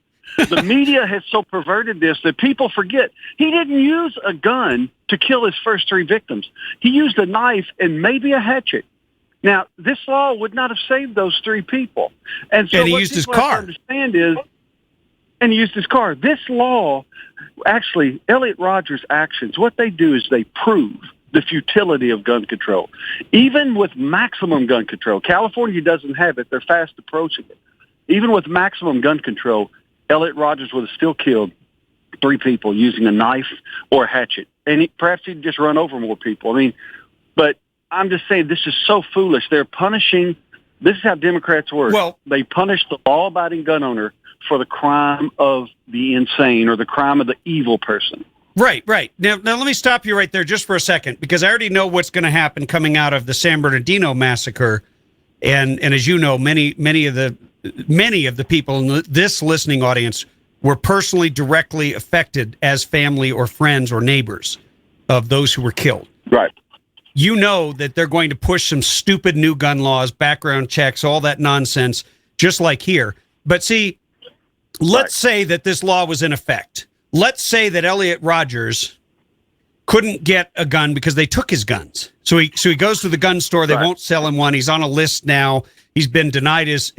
The media has so perverted this that people forget he didn't use a gun to kill his first three victims. He used a knife and maybe a hatchet. Now, this law would not have saved those three people. And so he what used his people have car. to understand is, and he used his car. This law, actually, Elliot Rogers' actions, what they do is they prove the futility of gun control. Even with maximum gun control, California doesn't have it. They're fast approaching it. Even with maximum gun control, Elliot Rogers would have still killed three people using a knife or a hatchet. And perhaps he'd just run over more people. But I'm just saying this is so foolish. They're punishing. This is how Democrats work. Well, they punish the law-abiding gun owner for the crime of the insane or the crime of the evil person. Right. Now let me stop you right there just for a second, because I already know what's going to happen coming out of the San Bernardino massacre. And as you know, many of the people in this listening audience were personally directly affected as family or friends or neighbors of those who were killed. Right. You know that they're going to push some stupid new gun laws, background checks, all that nonsense, just like here. But see, let's say that this law was in effect. Let's say that Elliot Rogers couldn't get a gun because they took his guns. So he goes to the gun store. They won't sell him one. He's on a list now. He's been denied his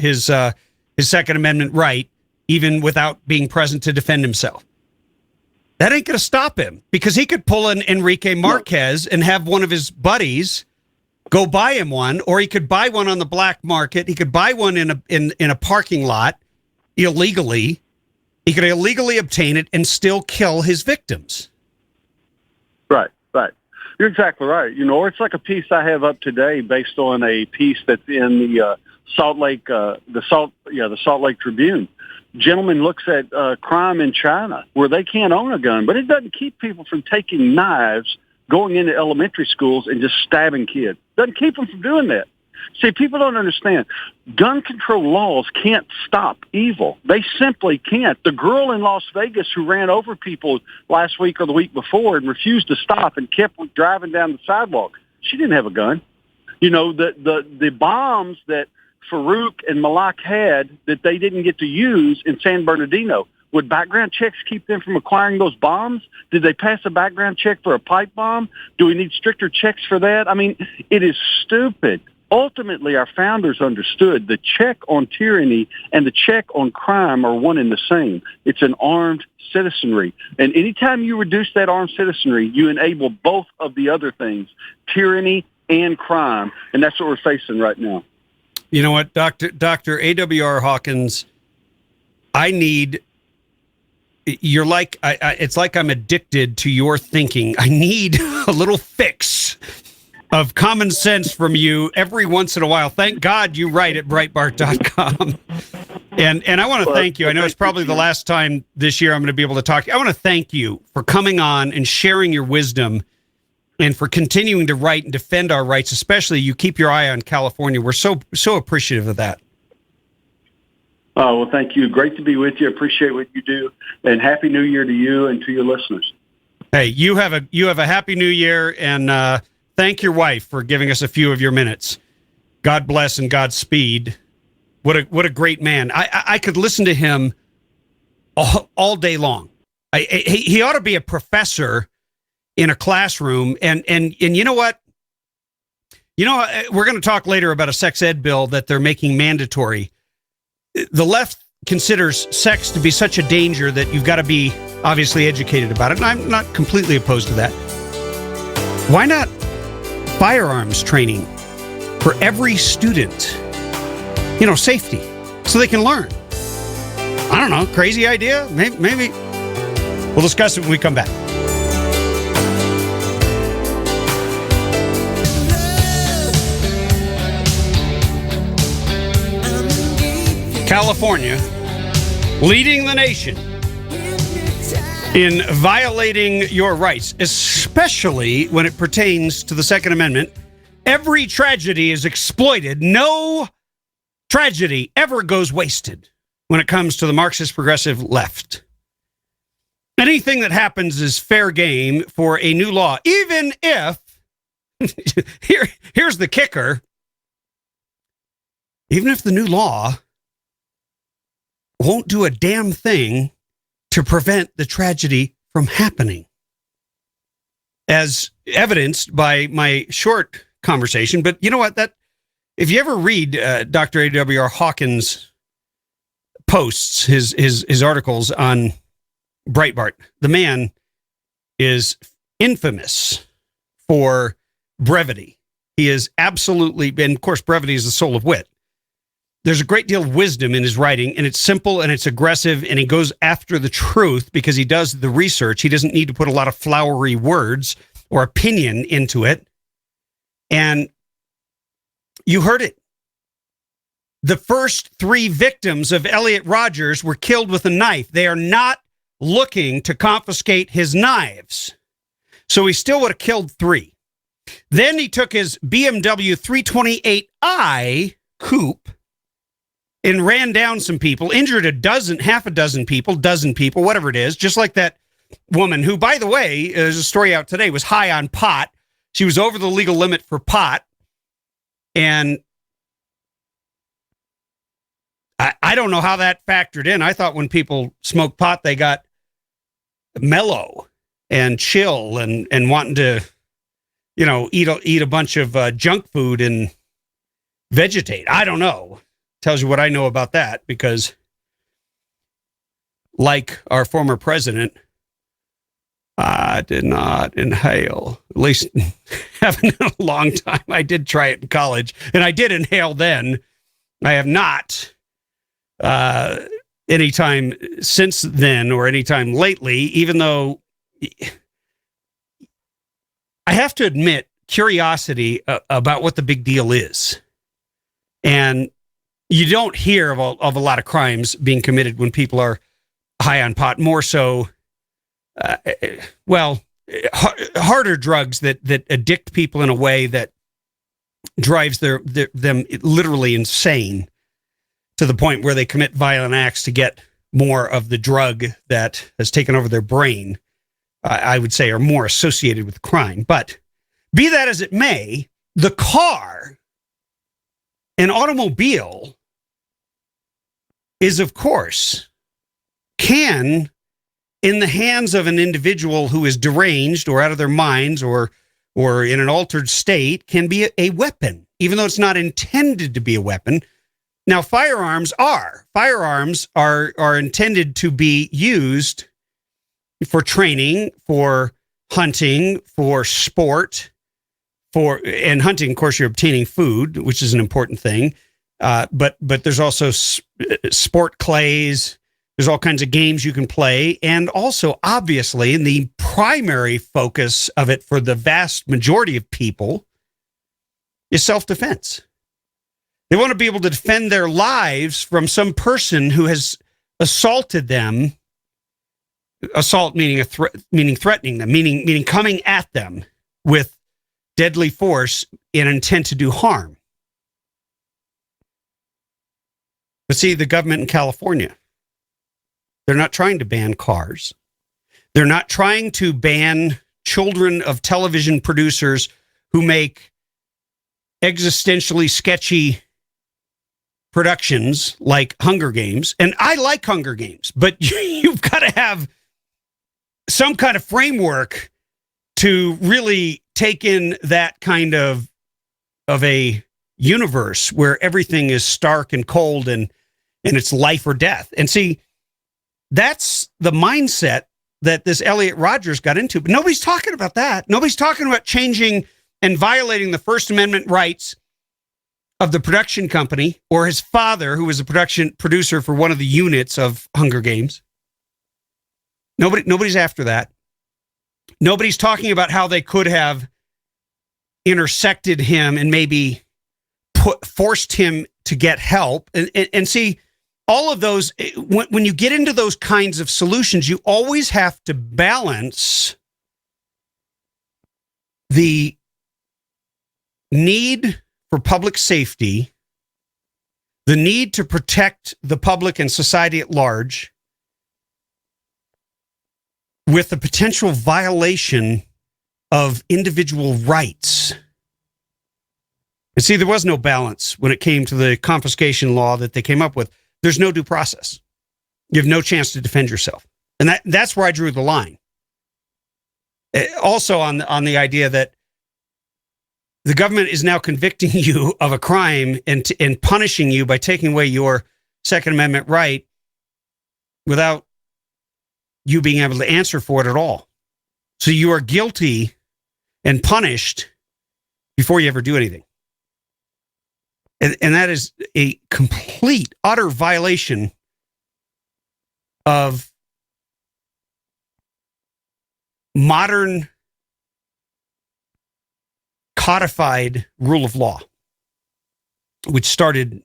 Second Amendment right, even without being present to defend himself. That ain't going to stop him, because he could pull an Enrique Marquez and have one of his buddies go buy him one, or he could buy one on the black market. He could buy one in a parking lot illegally. He could illegally obtain it and still kill his victims. Right. You're exactly right. Or it's like a piece I have up today based on a piece that's in the Salt Lake Tribune. Gentleman looks at crime in China where they can't own a gun, but it doesn't keep people from taking knives, going into elementary schools and just stabbing kids. Doesn't keep them from doing that. See, people don't understand. Gun control laws can't stop evil. They simply can't. The girl in Las Vegas who ran over people last week or the week before and refused to stop and kept driving down the sidewalk, she didn't have a gun. The bombs that Farouk and Malak had that they didn't get to use in San Bernardino, would background checks keep them from acquiring those bombs? Did they pass a background check for a pipe bomb? Do we need stricter checks for that? It is stupid Ultimately, our founders understood the check on tyranny and the check on crime are one and the same. It's an armed citizenry. And anytime you reduce that armed citizenry, you enable both of the other things, tyranny and crime. And that's what we're facing right now. You know what, Dr. A.W.R. Hawkins, you're like, it's like I'm addicted to your thinking. I need a little fix of common sense from you every once in a while. Thank God you write at Breitbart.com. And I want to thank you. I know it's probably the last time this year I'm going to be able to talk to you. I want to thank you for coming on and sharing your wisdom and for continuing to write and defend our rights, especially you keep your eye on California. We're so appreciative of that. Oh, well, thank you. Great to be with you. Appreciate what you do. And Happy New Year to you and to your listeners. Hey, you have a Happy New Year, and thank your wife for giving us a few of your minutes. God bless and Godspeed. What a great man. I could listen to him all day long. He ought to be a professor in a classroom. And you know what? We're going to talk later about a sex ed bill that they're making mandatory. The left considers sex to be such a danger that you've got to be obviously educated about it. And I'm not completely opposed to that. Why not firearms training for every student? Safety, so they can learn. I don't know, crazy idea? Maybe. We'll discuss it when we come back. California leading the nation in violating your rights, especially when it pertains to the Second Amendment. Every tragedy is exploited. No tragedy ever goes wasted when it comes to the Marxist progressive left. Anything that happens is fair game for a new law, even if, here's the kicker, even if the new law won't do a damn thing to prevent the tragedy from happening. As evidenced by my short conversation, but you know what, if you ever read Dr. A.W.R. Hawkins' posts, his articles on Breitbart, the man is infamous for brevity. He is absolutely, and of course, brevity is the soul of wit. There's a great deal of wisdom in his writing, and it's simple and it's aggressive, and he goes after the truth because he does the research. He doesn't need to put a lot of flowery words or opinion into it. And you heard it. The first 3 victims of Elliot Rogers were killed with a knife. They are not looking to confiscate his knives. So he still would have killed 3. Then he took his BMW 328i coupe and ran down some people, injured half a dozen people, whatever it is, just like that woman who, by the way, there's a story out today, was high on pot. She was over the legal limit for pot. And I don't know how that factored in. I thought when people smoke pot, they got mellow and chill and wanting to, eat a bunch of junk food and vegetate. I don't know. Tells you what I know about that, because like our former president, I did not inhale, at least haven't in a long time. I did try it in college, and I did inhale then. I have not anytime since then or anytime lately, even though I have to admit curiosity about what the big deal is. And you don't hear of a lot of crimes being committed when people are high on pot, more so, harder drugs that addict people in a way that drives them literally insane to the point where they commit violent acts to get more of the drug that has taken over their brain, I would say are more associated with crime. But be that as it may, the car, an automobile, is, of course, can, in the hands of an individual who is deranged or out of their minds or in an altered state, can be a weapon. even though it's not intended to be a weapon. Now, firearms are intended to be used for training, for hunting, for sport, and hunting. Of course, you're obtaining food, which is an important thing. But there's also sport clays. There's all kinds of games you can play. And also, obviously, and the primary focus of it for the vast majority of people is self-defense. They want to be able to defend their lives from some person who has assaulted them. Assault meaning meaning threatening them, meaning coming at them with deadly force in intent to do harm. But see, the government in California, they're not trying to ban cars. They're not trying to ban children of television producers who make existentially sketchy productions like Hunger Games. And I like Hunger Games, but you've got to have some kind of framework to really take in that kind of a universe where everything is stark and cold and it's life or death. And see, that's the mindset that this Elliot Rodgers got into. But nobody's talking about that. Nobody's talking about changing and violating the First Amendment rights of the production company or his father, who was a producer for one of the units of Hunger Games. Nobody's after that. Nobody's talking about how they could have intersected him and maybe forced him to get help. And see, all of those, when you get into those kinds of solutions, you always have to balance the need for public safety, the need to protect the public and society at large, with the potential violation of individual rights. And see, there was no balance when it came to the confiscation law that they came up with. There's no due process. You have no chance to defend yourself. And that's where I drew the line. Also on the idea that the government is now convicting you of a crime and punishing you by taking away your Second Amendment right without you being able to answer for it at all. So you are guilty and punished before you ever do anything. And that is a complete, utter violation of modern codified rule of law, which started,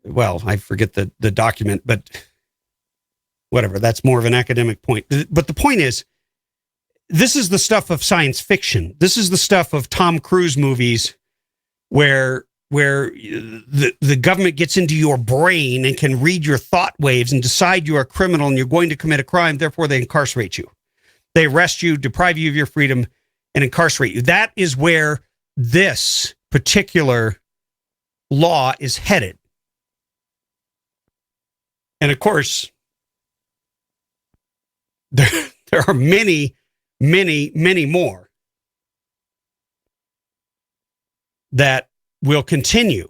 well, I forget the document, but whatever, that's more of an academic point. But the point is, this is the stuff of science fiction. This is the stuff of Tom Cruise movies where the government gets into your brain and can read your thought waves and decide you're a criminal and you're going to commit a crime, therefore they incarcerate you. They arrest you, deprive you of your freedom, and incarcerate you. That is where this particular law is headed. And of course, there are many, many, many more that will continue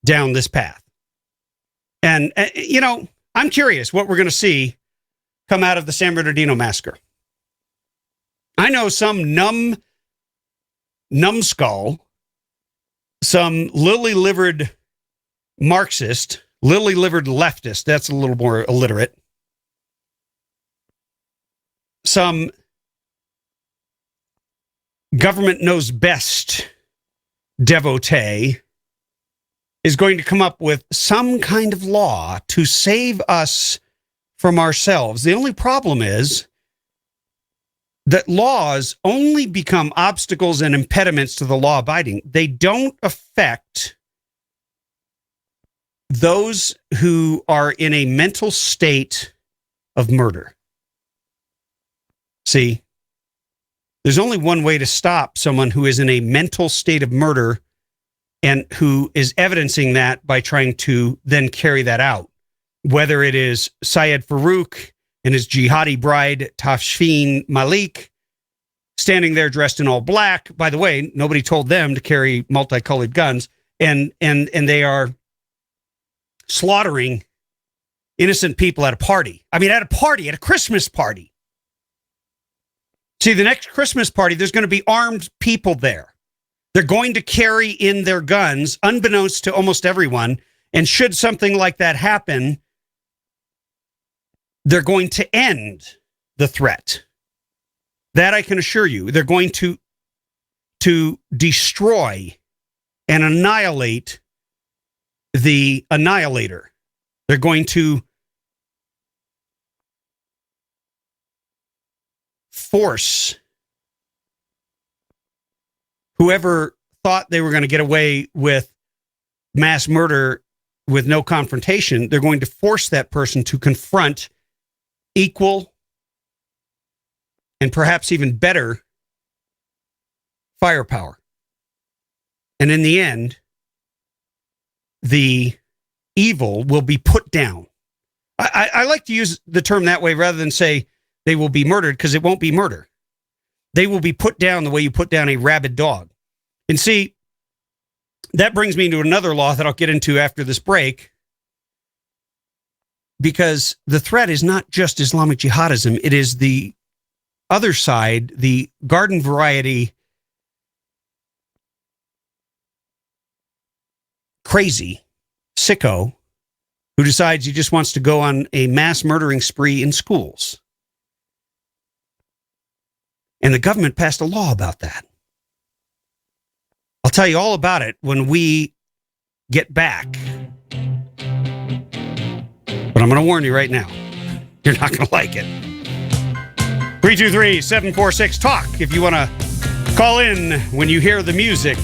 down this path. And, I'm curious what we're going to see come out of the San Bernardino massacre. I know some numbskull, some lily-livered Marxist, lily-livered leftist, that's a little more illiterate, some government knows best devotee is going to come up with some kind of law to save us from ourselves. The only problem is that laws only become obstacles and impediments to the law abiding. They don't affect those who are in a mental state of murder. See, there's only one way to stop someone who is in a mental state of murder and who is evidencing that by trying to then carry that out. Whether it is Syed Farouk and his jihadi bride, Tafshin Malik, standing there dressed in all black. By the way, nobody told them to carry multicolored guns, and they are slaughtering innocent people at a party. I mean, at a Christmas party. See, the next Christmas party, there's going to be armed people there. They're going to carry in their guns, unbeknownst to almost everyone. And should something like that happen, they're going to end the threat. That I can assure you. They're going to destroy and annihilate the annihilator. They're going to force whoever thought they were going to get away with mass murder with no confrontation. They're going to force that person to confront equal and perhaps even better firepower. And in the end, the evil will be put down. I like to use the term that way rather than say they will be murdered, because it won't be murder. They will be put down the way you put down a rabid dog. And see, that brings me to another law that I'll get into after this break, because the threat is not just Islamic jihadism. It is the other side, the garden variety, crazy sicko who decides he just wants to go on a mass murdering spree in schools. And the government passed a law about that. I'll tell you all about it when we get back. But I'm going to warn you right now, you're not going to like it. 323-746-TALK if you want to call in when you hear the music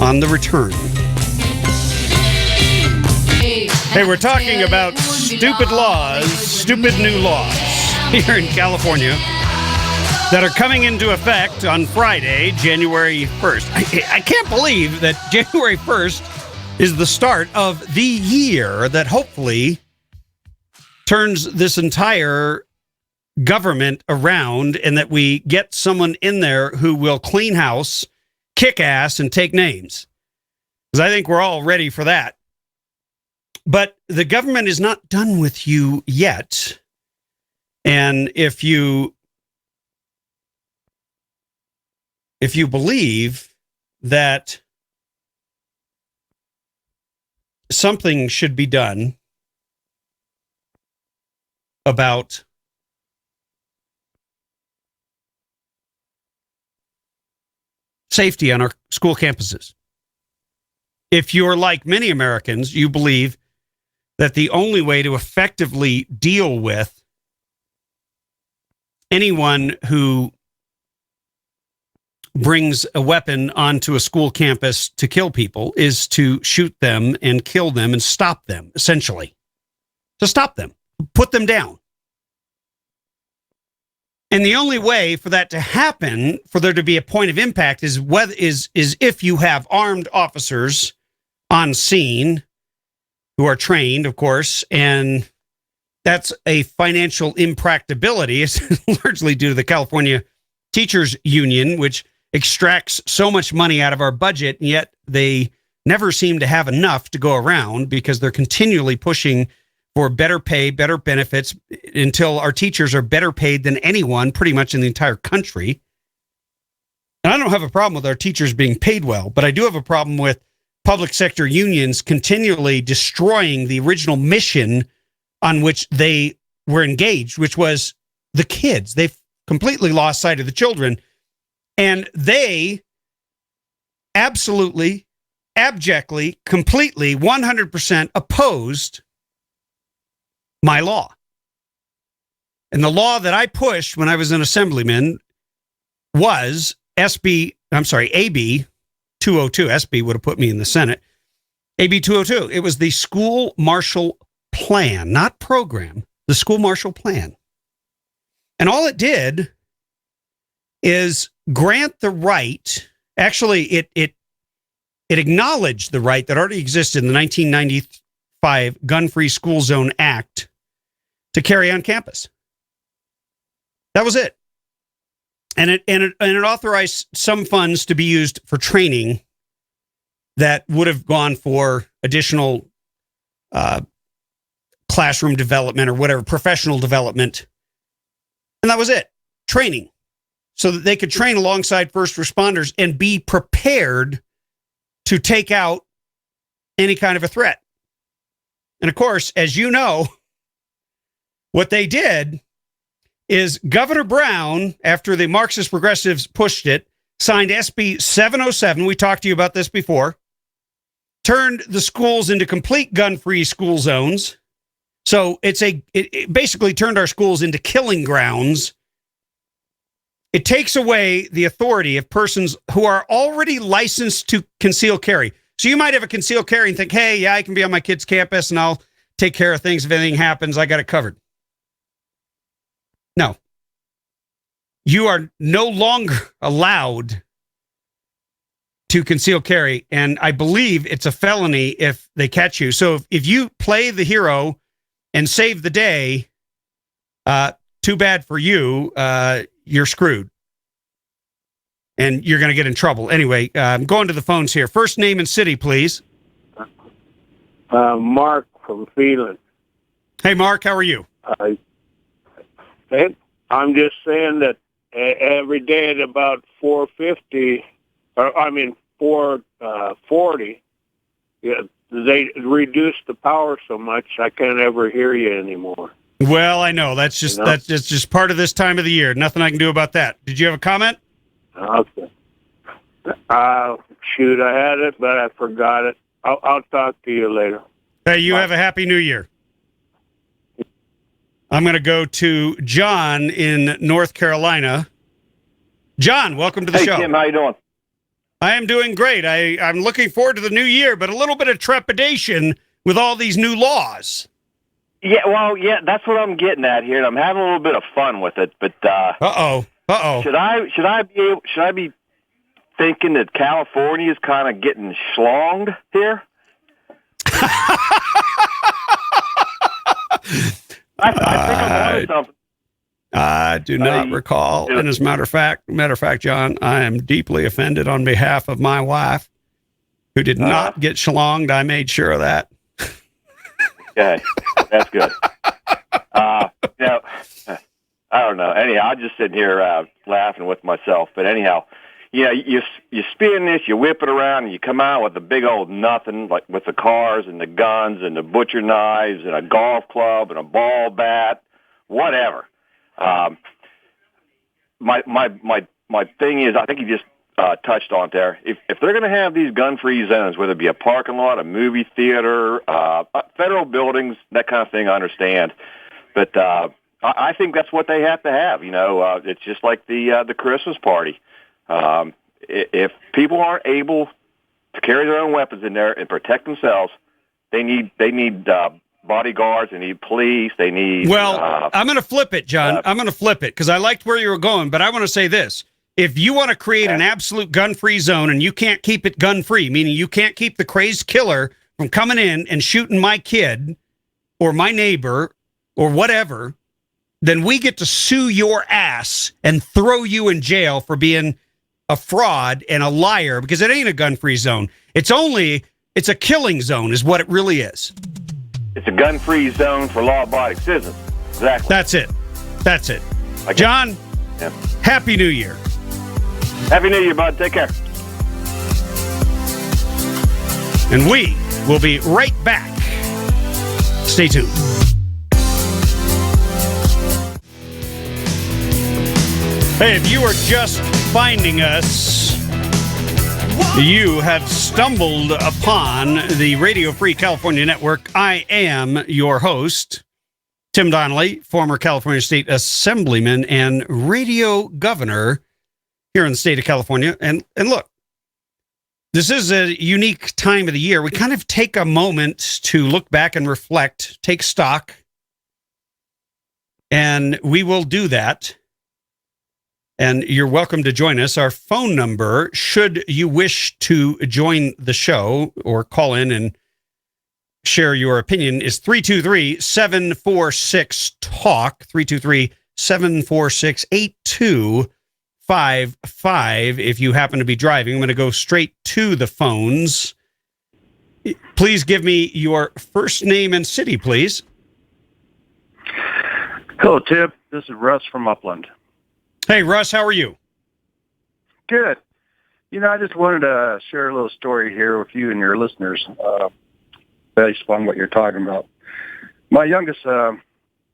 on the return. Hey, we're talking about stupid laws, stupid new laws here in California that are coming into effect on Friday, January 1st. I can't believe that January 1st is the start of the year that hopefully turns this entire government around, and that we get someone in there who will clean house, kick ass, and take names. Because I think we're all ready for that. But the government is not done with you yet. And if you believe that something should be done about safety on our school campuses, if you're like many Americans, you believe that the only way to effectively deal with anyone who brings a weapon onto a school campus to kill people is to shoot them and kill them and stop them, essentially. To stop them, put them down. And the only way for that to happen, for there to be a point of impact, is if you have armed officers on scene who are trained, of course, and that's a financial impracticability. It's largely due to the California Teachers Union, which extracts so much money out of our budget, and yet they never seem to have enough to go around because they're continually pushing for better pay, better benefits, until our teachers are better paid than anyone pretty much in the entire country. And I don't have a problem with our teachers being paid well, but I do have a problem with public sector unions continually destroying the original mission on which they were engaged, which was the kids. They've completely lost sight of the children. And they absolutely, abjectly, completely, 100% opposed my law. And the law that I pushed when I was an assemblyman was AB 202. SB would have put me in the Senate. AB 202. It was the School Marshall Plan, not program, the School Marshall Plan. And all it did is grant the right, actually it acknowledged the right that already existed in the 1995 Gun-Free School Zone Act to carry on campus. That was it. And it authorized some funds to be used for training that would have gone for additional classroom development or whatever, professional development. And that was it. Training. So that they could train alongside first responders and be prepared to take out any kind of a threat. And of course, as you know, what they did is Governor Brown, after the Marxist progressives pushed it, signed SB 707. We talked to you about this before. Turned the schools into complete gun-free school zones. So it basically turned our schools into killing grounds. It takes away the authority of persons who are already licensed to conceal carry. So you might have a concealed carry and think, hey, yeah, I can be on my kid's campus and I'll take care of things. If anything happens, I got it covered. No. You are no longer allowed to conceal carry, and I believe it's a felony if they catch you. So if you play the hero and save the day, too bad for you. You're screwed. And you're going to get in trouble. Anyway, I'm going to the phones here. First name and city, please. Mark from Phelan. Hey, Mark, how are you? I'm just saying that every day at about 4:50, 4:40, they reduce the power so much I can't ever hear you anymore. Well, I know that's just part of this time of the year. Nothing I can do about that. Did you have a comment? Okay. Shoot, I had it, but I forgot it. I'll talk to you later. Hey, you Bye. have a happy New Year. I'm going to go to John in North Carolina. John, welcome to the show. Hey, Tim, how you doing? I am doing great. I'm looking forward to the new year, but a little bit of trepidation with all these new laws. Yeah, well, yeah, that's what I'm getting at here, and I'm having a little bit of fun with it. But should I be thinking that California is kind of getting schlonged here? I think I'm onto something. I do not recall. And as a matter of fact, John, I am deeply offended on behalf of my wife, who did not get schlonged. I made sure of that. Okay, that's good. I don't know. Anyhow, I'm just sitting here laughing with myself. But anyhow, you spin this, you whip it around, and you come out with a big old nothing, like with the cars and the guns and the butcher knives and a golf club and a ball bat, whatever. My thing is, I think you just touched on it there. If they're going to have these gun-free zones, whether it be a parking lot, a movie theater, federal buildings, that kind of thing, I understand. But I think that's what they have to have. It's just like the Christmas party. If people aren't able to carry their own weapons in there and protect themselves, they need bodyguards, they need police, they need... Well, I'm going to flip it, John. I'm going to flip it because I liked where you were going, but I want to say this. If you want to create an absolute gun-free zone and you can't keep it gun-free, meaning you can't keep the crazed killer from coming in and shooting my kid or my neighbor or whatever, then we get to sue your ass and throw you in jail for being a fraud and a liar because it ain't a gun-free zone. It's a killing zone is what it really is. It's a gun-free zone for law-abiding citizens. Exactly. That's it. John, Happy New Year. Happy New Year, bud. Take care. And we will be right back. Stay tuned. Hey, if you are just finding us, you have stumbled upon the Radio Free California Network. I am your host, Tim Donnelly, former California State Assemblyman and radio governor here in the state of California. And look, this is a unique time of the year. We kind of take a moment to look back and reflect, take stock, and we will do that. And you're welcome to join us. Our phone number, should you wish to join the show or call in and share your opinion, is 323-746-TALK, 323-746-8255. 855 if you happen to be driving. I'm going to go straight to the phones. Please give me your first name and city, please. Hello, Tip. This is Russ from Upland. Hey, Russ, how are you? Good. I just wanted to share a little story here with you and your listeners based on what you're talking about. My youngest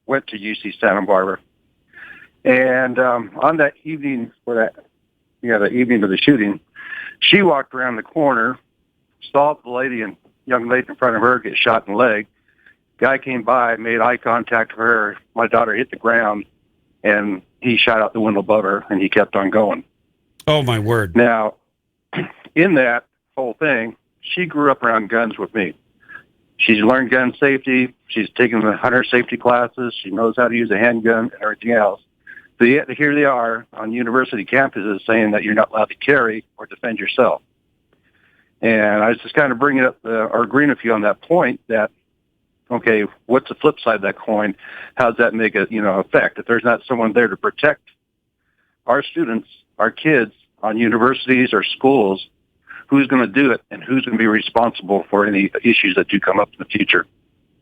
went to UC Santa Barbara, and on that evening the evening of the shooting, she walked around the corner, saw the young lady in front of her get shot in the leg. Guy came by, made eye contact with her. My daughter hit the ground, and he shot out the window above her, and he kept on going. Oh, my word. Now, in that whole thing, she grew up around guns with me. She's learned gun safety. She's taken the hunter safety classes. She knows how to use a handgun and everything else. But yet here they are on university campuses saying that you're not allowed to carry or defend yourself. And I was just kind of bringing up or agreeing with you on that point that, okay, what's the flip side of that coin? How does that make a effect? If there's not someone there to protect our students, our kids on universities or schools, who's going to do it and who's going to be responsible for any issues that do come up in the future?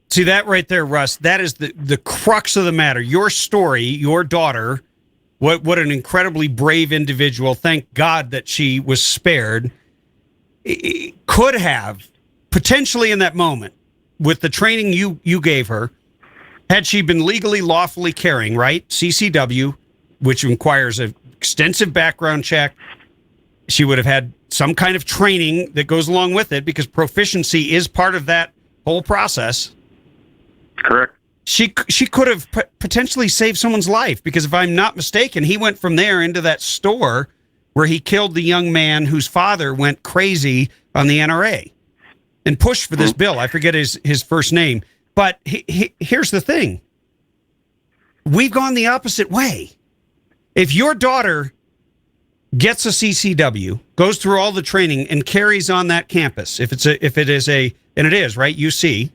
See that right there, Russ? That is the crux of the matter. Your story, your daughter, what an incredibly brave individual. Thank God that she was spared. Could have potentially in that moment with the training you gave her, had she been legally, lawfully carrying, right? CCW, which requires an extensive background check. She would have had some kind of training that goes along with it because proficiency is part of that whole process. Correct. She could have potentially saved someone's life because if I'm not mistaken, he went from there into that store where he killed the young man whose father went crazy on the NRA and pushed for this bill. I forget his first name. But here's the thing. We've gone the opposite way. If your daughter gets a CCW, goes through all the training, and carries on that campus, if it is right, UC,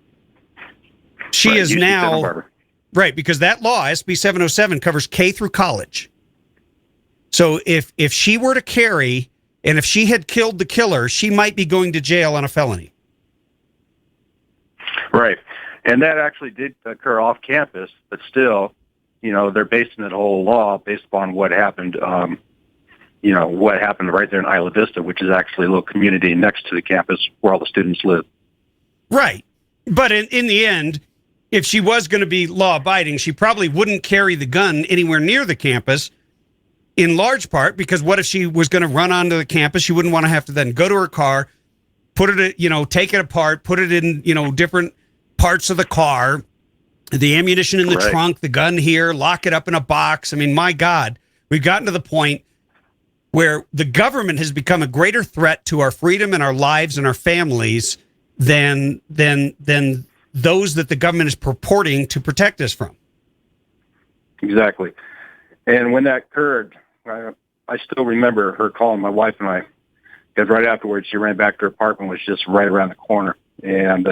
she right, is UC now right because that law SB 707 covers K through college. So if she were to carry, and if she had killed the killer, she might be going to jail on a felony. Right. And that actually did occur off campus, but still, they're basing that whole law based upon what happened, what happened right there in Isla Vista, which is actually a little community next to the campus where all the students live. Right. But in the end, if she was going to be law-abiding, she probably wouldn't carry the gun anywhere near the campus, in large part because what if she was going to run onto the campus? She wouldn't want to have to then go to her car, put it, take it apart, put it in, different parts of the car, the ammunition in the trunk, the gun here, lock it up in a box. I mean, my God, we've gotten to the point where the government has become a greater threat to our freedom and our lives and our families than those that the government is purporting to protect us from. Exactly. And when that occurred, I still remember her calling my wife and I, because right afterwards she ran back to her apartment, which was just right around the corner. And,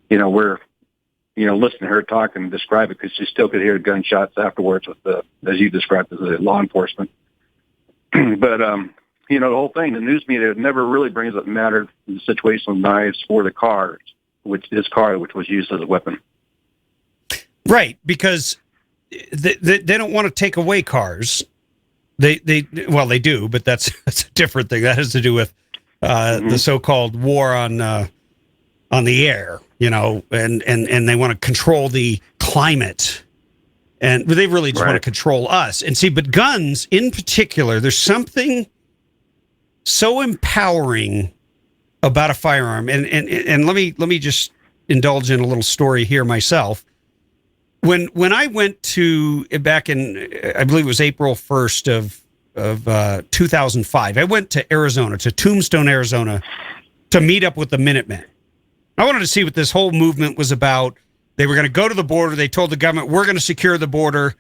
we're, listening to her talk and describe it because she still could hear gunshots afterwards with as you described, as the law enforcement. But, the whole thing, the news media never really brings up matter in the situation of knives or the car, which was used as a weapon. Right, because they don't want to take away cars. They do, but that's a different thing. That has to do with the so-called war on the air, and they want to control the climate. And they really just want to control us. And see, but guns in particular, there's something so empowering about a firearm. And let me just indulge in a little story here myself. When I went to back in, I believe it was April 1st of 2005, I went to Arizona, to Tombstone, Arizona, to meet up with the Minutemen. I wanted to see what this whole movement was about. They were going to go to the border. They told the government, we're going to secure the border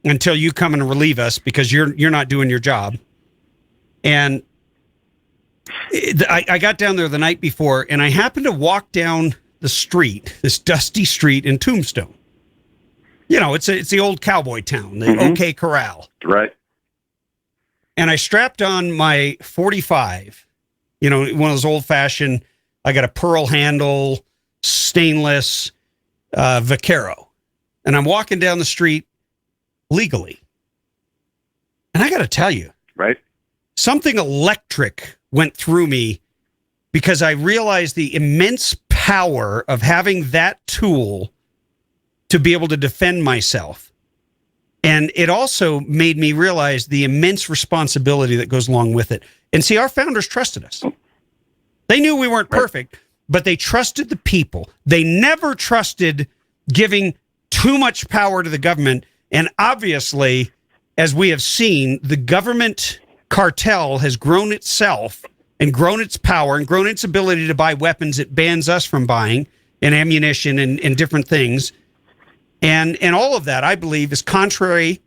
until you come and relieve us because you're not doing your job. And I got down there the night before, and I happened to walk down the street, this dusty street in Tombstone. It's the old cowboy town, the OK Corral. Right. and I strapped on my 45, one of those old-fashioned, I got a pearl handle, stainless Vaquero. And I'm walking down the street legally. And I got to tell you, Right. something electric went through me because I realized the immense power of having that tool to be able to defend myself. And it also made me realize the immense responsibility that goes along with it. And see, our founders trusted us. They knew we weren't perfect, but they trusted the people. They never trusted giving too much power to the government. And obviously, as we have seen, the government cartel has grown itself and grown its power and grown its ability to buy weapons it bans us from buying, and ammunition and different things. And all of that, I believe, is contrary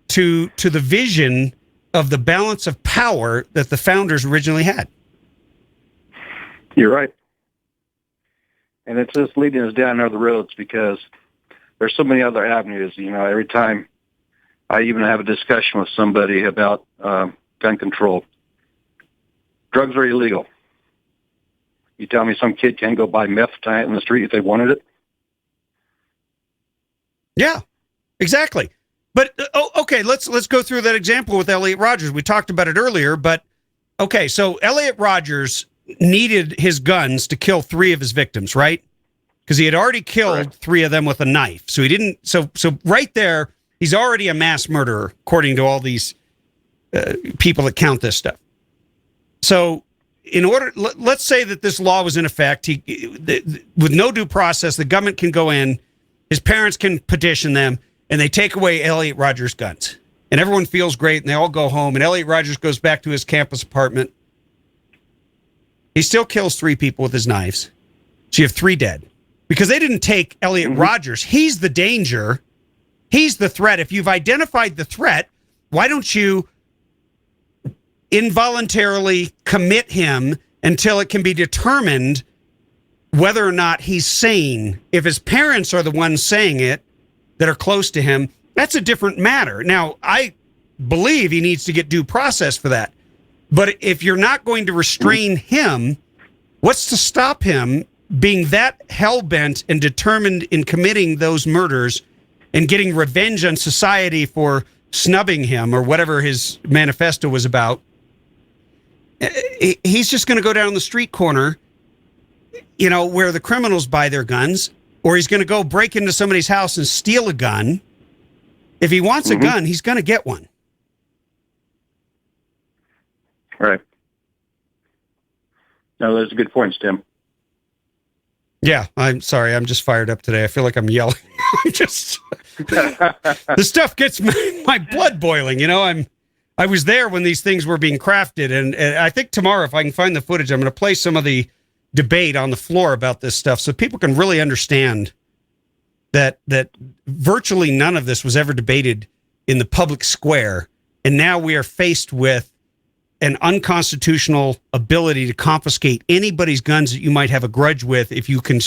to the vision of the balance of power that the founders originally had. You're right. And it's just leading us down other roads because there's so many other avenues. Every time I even have a discussion with somebody about gun control, drugs are illegal. You tell me some kid can't go buy meth tonight in the street if they wanted it? Yeah, exactly. But, okay, let's go through that example with Elliot Rodgers. We talked about it earlier, but, okay, so Elliot Rodgers needed his guns to kill 3 of his victims, right? Because he had already killed 3 of them with a knife. So he didn't, so right there, he's already a mass murderer, according to all these people that count this stuff. So in order, let's say that this law was in effect, with no due process, the government can go in, his parents can petition them, and they take away Elliot Rodgers' guns. And everyone feels great, and they all go home, and Elliot Rodgers goes back to his campus apartment. He still kills 3 people with his knives. So you have 3 dead. Because they didn't take Elliot Rodgers. He's the danger. He's the threat. If you've identified the threat, why don't you involuntarily commit him until it can be determined whether or not he's sane? If his parents are the ones saying it that are close to him, that's a different matter. Now, I believe he needs to get due process for that. But if you're not going to restrain him, what's to stop him being that hell-bent and determined in committing those murders and getting revenge on society for snubbing him or whatever his manifesto was about? He's just going to go down the street corner, where the criminals buy their guns, or he's going to go break into somebody's house and steal a gun. If he wants a gun, he's going to get one. Right. No, those are good points, Tim. Yeah, I'm sorry. I'm just fired up today. I feel like I'm yelling. The stuff gets my blood boiling. I was there when these things were being crafted, and I think tomorrow, if I can find the footage, I'm going to play some of the debate on the floor about this stuff so people can really understand that virtually none of this was ever debated in the public square, and now we are faced with an unconstitutional ability to confiscate anybody's guns that you might have a grudge with if you can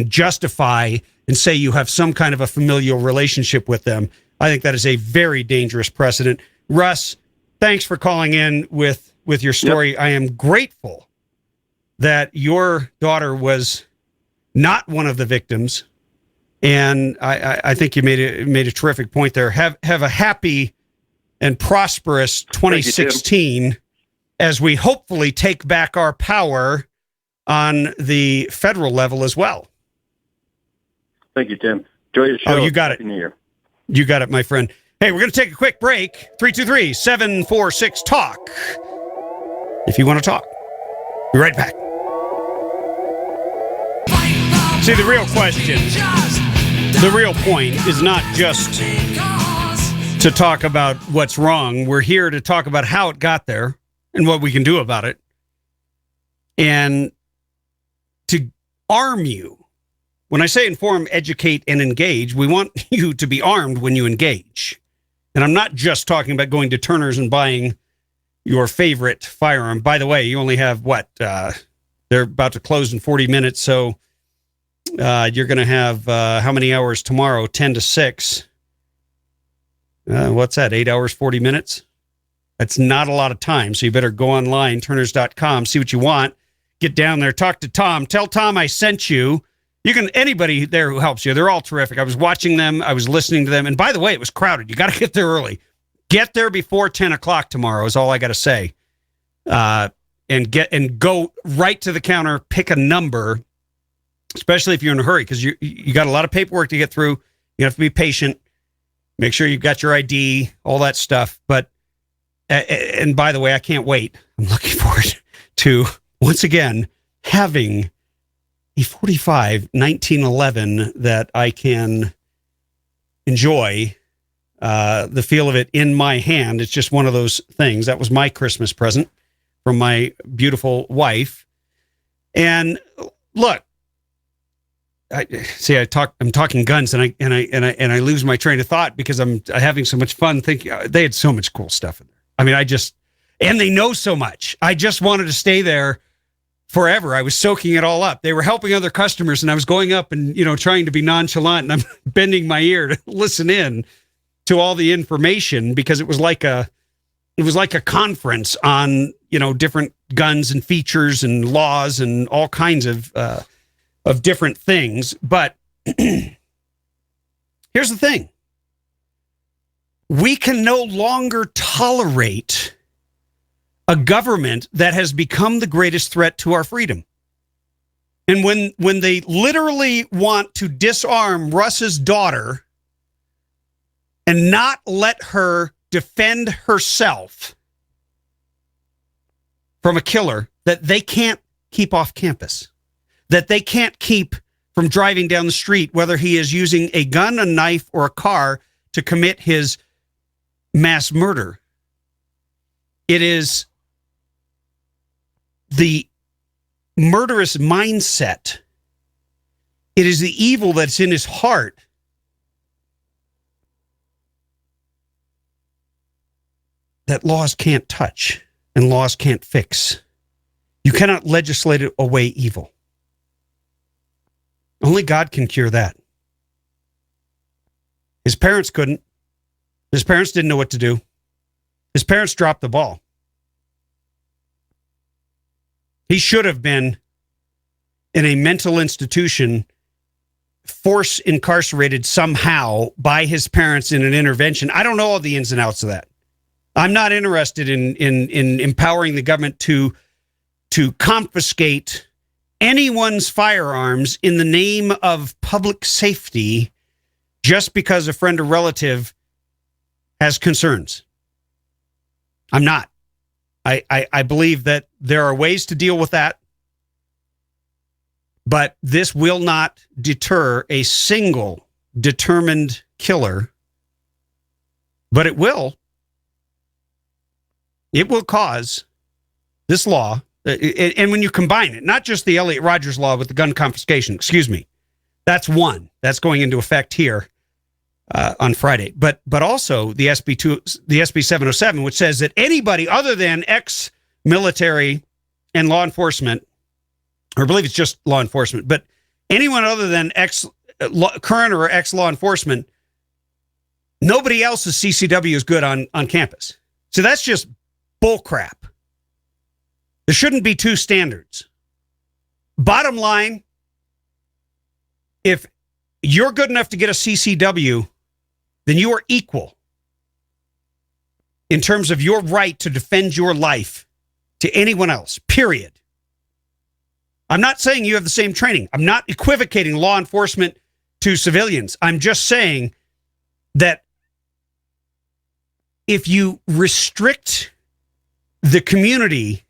justify and say you have some kind of a familial relationship with them. I think that is a very dangerous precedent. Russ, thanks for calling in with your story. Yep. I am grateful that your daughter was not one of the victims, and I think you made a terrific point there. Have a happy and prosperous 2016 as we hopefully take back our power on the federal level as well. Thank you, Tim. Enjoy your show. Oh, you got it. Happy New Year. You got it, my friend. Hey, we're going to take a quick break. 323-746-TALK. If you want to talk. Be right back. See, the real question, the real point is not just to talk about what's wrong. We're here to talk about how it got there and what we can do about it. And to arm you. When I say inform, educate, and engage, we want you to be armed when you engage. And I'm not just talking about going to Turner's and buying your favorite firearm. By the way, you only have they're about to close in 40 minutes. So you're going to have how many hours tomorrow? 10 to 6. What's that? 8 hours, 40 minutes? That's not a lot of time. So you better go online, turners.com, see what you want. Get down there, talk to Tom. Tell Tom I sent you. You can, anybody there who helps you, they're all terrific. I was watching them. I was listening to them. And by the way, it was crowded. You got to get there early. Get there before 10 o'clock tomorrow is all I got to say. And go right to the counter, pick a number, especially if you're in a hurry, because you got a lot of paperwork to get through. You have to be patient. Make sure you've got your ID, all that stuff. But, and by the way, I can't wait. I'm looking forward to, once again, having a 45 1911 that I can enjoy the feel of it in my hand. It's just one of those things. That was my Christmas present from my beautiful wife. And look, I'm talking guns, and I lose my train of thought because I'm having so much fun thinking they had so much cool stuff in there. I mean, and they know so much. I just wanted to stay there forever. I was soaking it all up. They were helping other customers, and I was going up and, trying to be nonchalant, and I'm bending my ear to listen in to all the information because it was like a conference on, different guns and features and laws and all kinds of different things. But here's the thing. We can no longer tolerate a government that has become the greatest threat to our freedom. And when they literally want to disarm Russ's daughter and not let her defend herself from a killer that they can't keep off campus, that they can't keep from driving down the street, whether he is using a gun, a knife, or a car to commit his mass murder. It is the murderous mindset. It is the evil that's in his heart that laws can't touch and laws can't fix. You cannot legislate away evil. Only God can cure that. His parents couldn't. His parents didn't know what to do. His parents dropped the ball. He should have been in a mental institution, force incarcerated somehow by his parents in an intervention. I don't know all the ins and outs of that. I'm not interested in empowering the government to confiscate anyone's firearms in the name of public safety just because a friend or relative has concerns. I'm not. I believe that there are ways to deal with that, but this will not deter a single determined killer, but it will cause this law, and when you combine it, not just the Elliot Rodgers law with the gun confiscation, that's one that's going into effect here on Friday, but also the SB 707, which says that anybody other than ex-military and law enforcement, or I believe it's just law enforcement, but anyone other than current or ex-law enforcement, nobody else's CCW is good on campus. So that's just bull crap. There shouldn't be two standards. Bottom line, if you're good enough to get a CCW, then you are equal in terms of your right to defend your life to anyone else, period. I'm not saying you have the same training. I'm not equivocating law enforcement to civilians. I'm just saying that if you restrict the community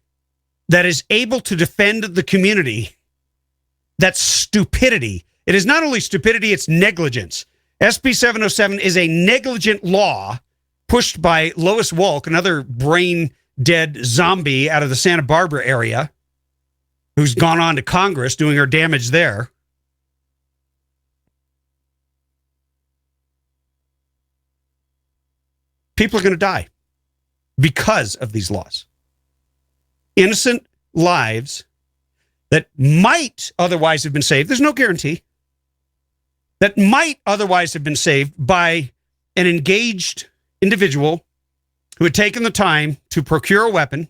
that is able to defend the community, that's stupidity. It is not only stupidity, it's negligence. SB 707 is a negligent law pushed by Lois Wolk, another brain-dead zombie out of the Santa Barbara area, who's gone on to Congress doing her damage there. People are going to die because of these laws. Innocent lives that might otherwise have been saved, there's no guarantee, that might otherwise have been saved by an engaged individual who had taken the time to procure a weapon,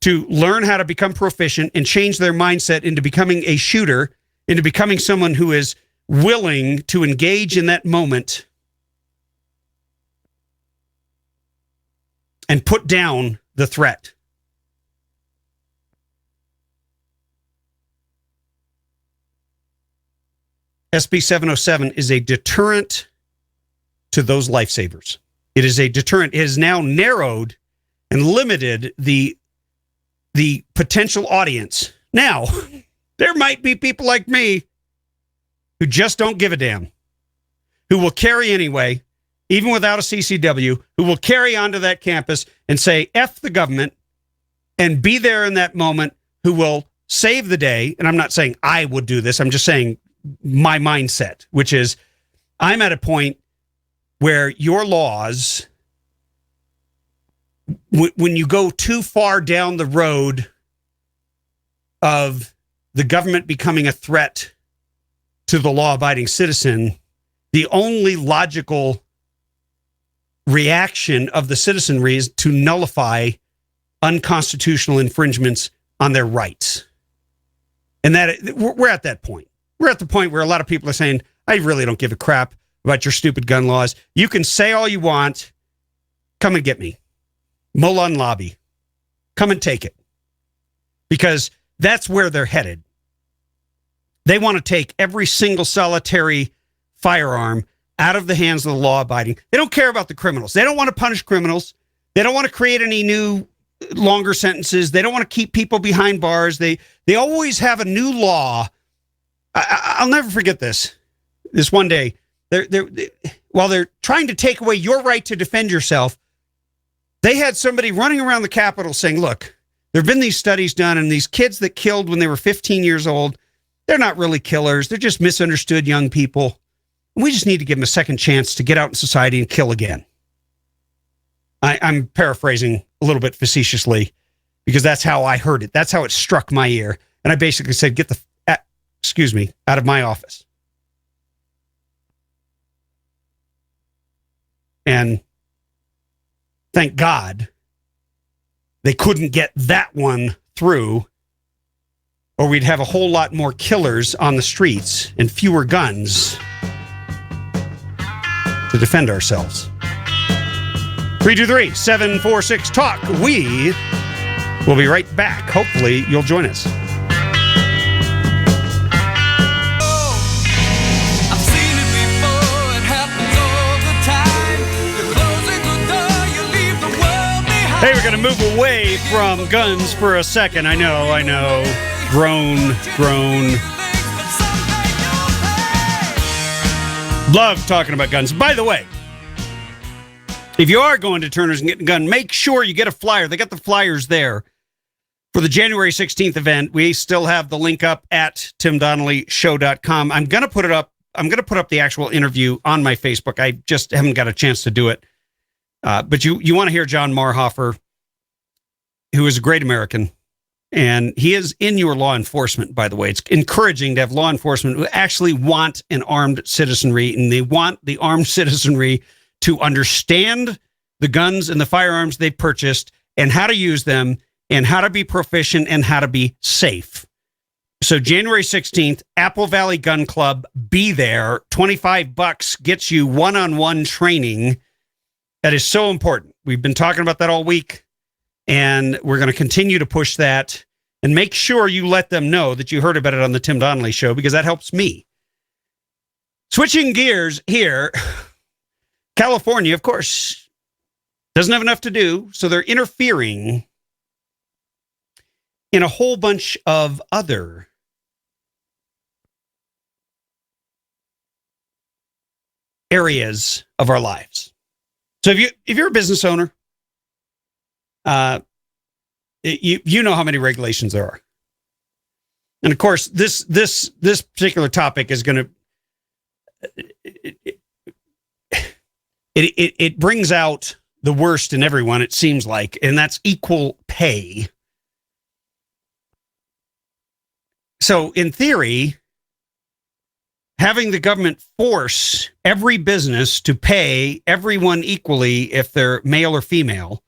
to learn how to become proficient and change their mindset into becoming a shooter, into becoming someone who is willing to engage in that moment and put down the threat. SB 707 is a deterrent to those lifesavers. It is a deterrent. It has now narrowed and limited the potential audience. Now, there might be people like me who just don't give a damn, who will carry anyway, even without a CCW, who will carry onto that campus and say, F the government, and be there in that moment, who will save the day. And I'm not saying I would do this. I'm just saying my mindset, which is I'm at a point where your laws, when you go too far down the road of the government becoming a threat to the law-abiding citizen, the only logical reaction of the citizenry is to nullify unconstitutional infringements on their rights. And that we're at that point. We're at the point where a lot of people are saying, I really don't give a crap about your stupid gun laws. You can say all you want. Come and get me. Mullen Lobby. Come and take it. Because that's where they're headed. They want to take every single solitary firearm out of the hands of the law-abiding. They don't care about the criminals. They don't want to punish criminals. They don't want to create any new longer sentences. They don't want to keep people behind bars. They always have a new law. I'll never forget this. This one day, while they're trying to take away your right to defend yourself, they had somebody running around the Capitol saying, look, there have been these studies done, and these kids that killed when they were 15 years old, they're not really killers. They're just misunderstood young people. We just need to give them a second chance to get out in society and kill again. I'm paraphrasing a little bit facetiously because that's how I heard it. That's how it struck my ear. And I basically said, get the, out of my office. And thank God they couldn't get that one through, or we'd have a whole lot more killers on the streets and fewer guns to defend ourselves. 323-746-TALK. We will be right back. Hopefully, you'll join us. Hey, we're going to move away from guns for a second. I know. Groan. Love talking about guns. By the way, if you are going to Turner's and getting a gun, make sure you get a flyer. They got the flyers there for the January 16th event. We still have the link up at timdonnellyshow.com. I'm going to put it up. I'm going to put up the actual interview on my Facebook. I just haven't got a chance to do it. But you want to hear John Marhofer, who is a great American, and he is in your law enforcement, by the way. It's encouraging to have law enforcement who actually want an armed citizenry, and they want the armed citizenry to understand the guns and the firearms they purchased and how to use them and how to be proficient and how to be safe. So January 16th, Apple Valley Gun Club, be there. $25 gets you one-on-one training. That is so important. We've been talking about that all week, and we're going to continue to push that. And make sure you let them know that you heard about it on the Tim Donnelly Show, because that helps me. Switching gears here, California, of course, doesn't have enough to do, so they're interfering in a whole bunch of other areas of our lives. So if you're a business owner, you know how many regulations there are. And of course, this particular topic is going to it brings out the worst in everyone, it seems like, and that's equal pay. So in theory, having the government force every business to pay everyone equally if they're male or female.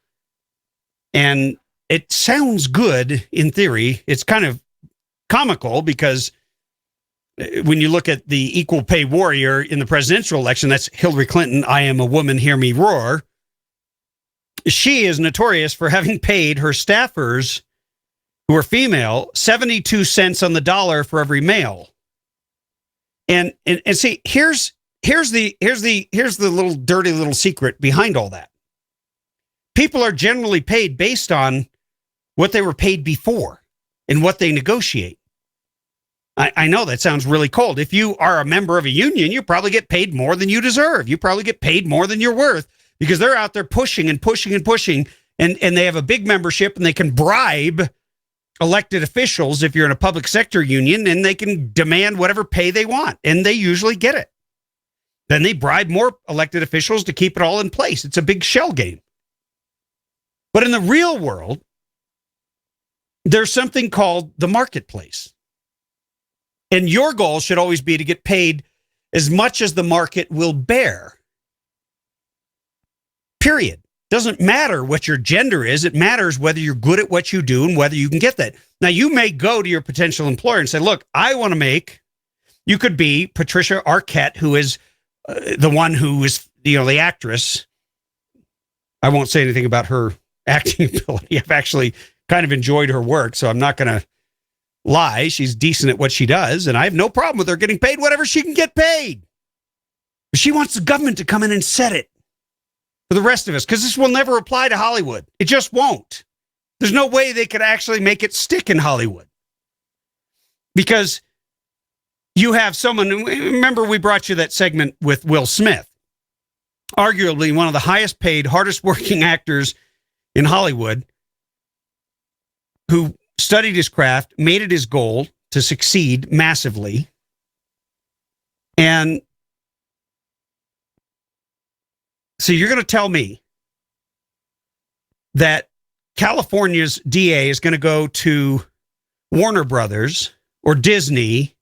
And it sounds good in theory. It's kind of comical because when you look at the equal pay warrior in the presidential election, that's Hillary Clinton, I am a woman, hear me roar. She is notorious for having paid her staffers who are female 72 cents on the dollar for every male. And see, here's the little dirty little secret behind all that. People are generally paid based on what they were paid before and what they negotiate. I know that sounds really cold. If you are a member of a union, you probably get paid more than you deserve. You probably get paid more than you're worth because they're out there pushing and pushing and pushing, and they have a big membership and they can bribe elected officials if you're in a public sector union, and they can demand whatever pay they want, and they usually get it. Then they bribe more elected officials to keep it all in place. It's a big shell game. But in the real world, there's something called the marketplace. And your goal should always be to get paid as much as the market will bear. Period. Doesn't matter what your gender is. It matters whether you're good at what you do and whether you can get that. Now, you may go to your potential employer and say, look, I want to make, you could be Patricia Arquette, who is the one who is, the actress. I won't say anything about her acting ability. I've actually kind of enjoyed her work, so I'm not going to lie. She's decent at what she does, and I have no problem with her getting paid whatever she can get paid. But she wants the government to come in and set it for the rest of us, because this will never apply to Hollywood. It just won't. There's no way they could actually make it stick in Hollywood. Because you have someone, remember we brought you that segment with Will Smith, arguably one of the highest paid, hardest working actors in Hollywood, who studied his craft, made it his goal to succeed massively. And so you're going to tell me that California's DA is going to go to Warner Brothers or Disney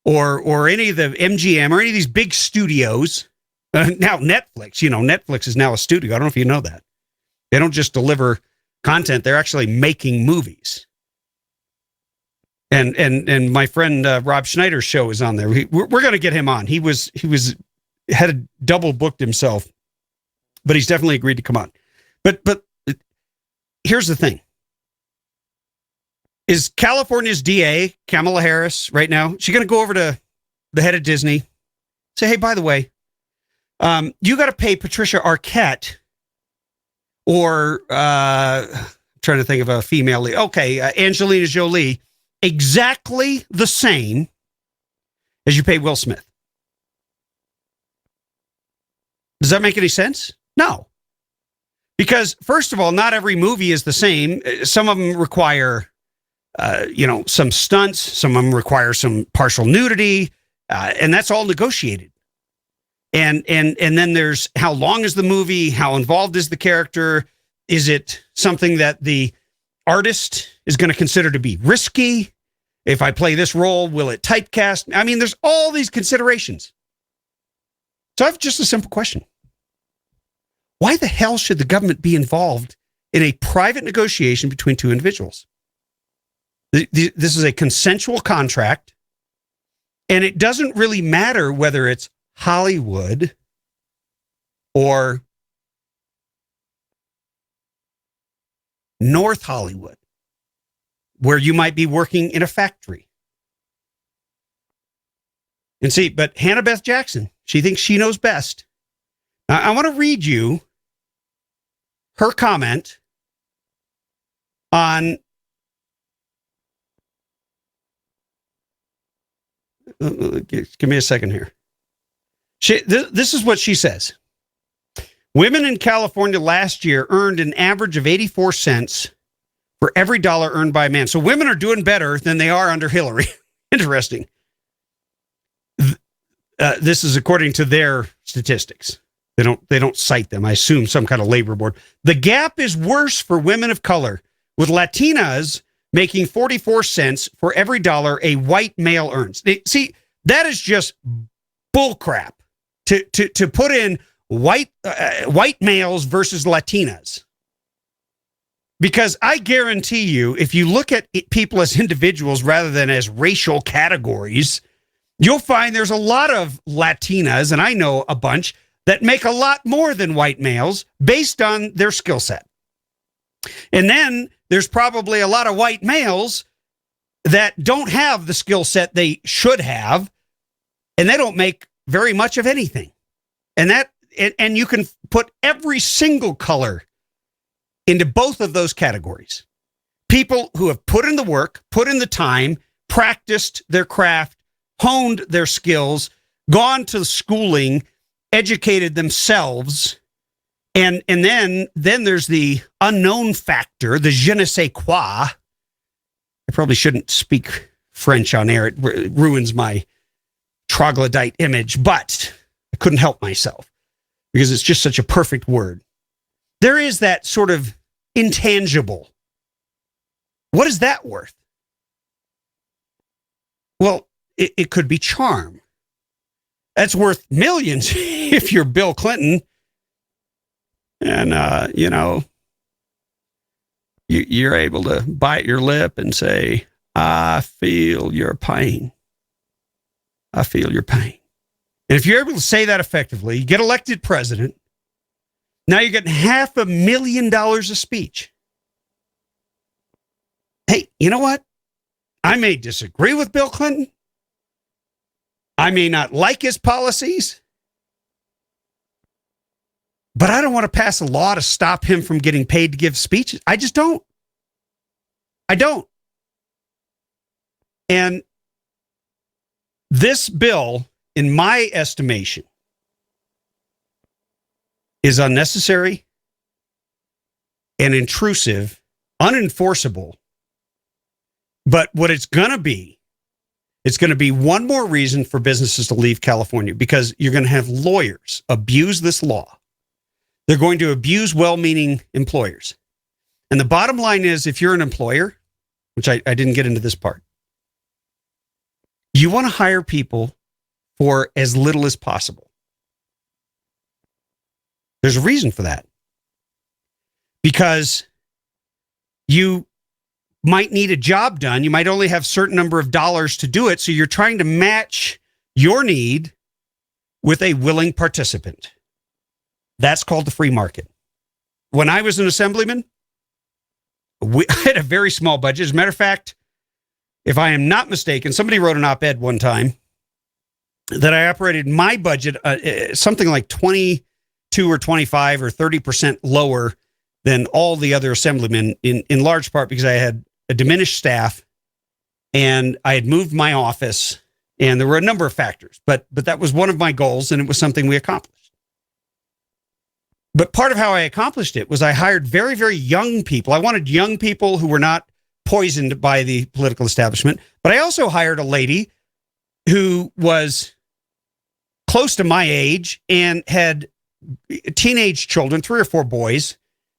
or any of the MGM or any of these big studios. Now Netflix, Netflix is now a studio. I don't know if you know that. They don't just deliver content. They're actually making movies. And my friend Rob Schneider's show is on there. We're going to get him on. He had double booked himself, but he's definitely agreed to come on. But here's the thing: is California's DA Kamala Harris right now? She's going to go over to the head of Disney, say, "Hey, by the way, you got to pay Patricia Arquette or trying to think of a female lead. Okay, Angelina Jolie." Exactly the same as you pay Will Smith. Does that make any sense? No. Because, first of all, not every movie is the same. Some of them require, some stunts. Some of them require some partial nudity. And that's all negotiated. And then there's how long is the movie? How involved is the character? Is it something that the artist is going to consider to be risky? If I play this role, will it typecast? I mean, there's all these considerations. So I have just a simple question. Why the hell should the government be involved in a private negotiation between two individuals? This is a consensual contract, and it doesn't really matter whether it's Hollywood or North Hollywood, where you might be working in a factory. And see, but Hannah Beth Jackson, she thinks she knows best. Now, I want to read you her comment on give me a second here. This is what she says. Women in California last year earned an average of 84 cents for every dollar earned by a man. So women are doing better than they are under Hillary. Interesting. This is according to their statistics. They don't cite them. I assume some kind of labor board. The gap is worse for women of color, with Latinas making 44 cents for every dollar a white male earns. See, That is just bullcrap to put in white males versus Latinas. Because I guarantee you, if you look at people as individuals rather than as racial categories, you'll find there's a lot of Latinas, and I know a bunch, that make a lot more than white males based on their skill set. And then there's probably a lot of white males that don't have the skill set they should have, and they don't make very much of anything. And you can put every single color into both of those categories. People who have put in the work, put in the time, practiced their craft, honed their skills, gone to schooling, educated themselves, and then there's the unknown factor, the je ne sais quoi. I probably shouldn't speak French on air. It ruins my troglodyte image, but I couldn't help myself because it's just such a perfect word. There is that sort of intangible. What is that worth? Well, it could be charm. That's worth millions if you're Bill Clinton. And, you're able to bite your lip and say, I feel your pain. I feel your pain. And if you're able to say that effectively, you get elected president. Now you're getting $500,000 a speech. Hey, you know what? I may disagree with Bill Clinton. I may not like his policies. But I don't want to pass a law to stop him from getting paid to give speeches. I just don't. I don't. And this bill, in my estimation, is unnecessary and intrusive, unenforceable. But what it's going to be one more reason for businesses to leave California, because you're going to have lawyers abuse this law. They're going to abuse well-meaning employers. And the bottom line is, if you're an employer, which I didn't get into this part, you want to hire people for as little as possible. There's a reason for that. Because you might need a job done. You might only have a certain number of dollars to do it. So you're trying to match your need with a willing participant. That's called the free market. When I was an assemblyman, I had a very small budget. As a matter of fact, if I am not mistaken, somebody wrote an op-ed one time that I operated my budget something like 22 or 25 or 30% lower than all the other assemblymen, in large part because I had a diminished staff and I had moved my office, and there were a number of factors, but that was one of my goals, and it was something we accomplished. But part of how I accomplished it was I hired very, very young people. I wanted young people who were not poisoned by the political establishment. But I also hired a lady who was close to my age and had teenage children, 3 or 4 boys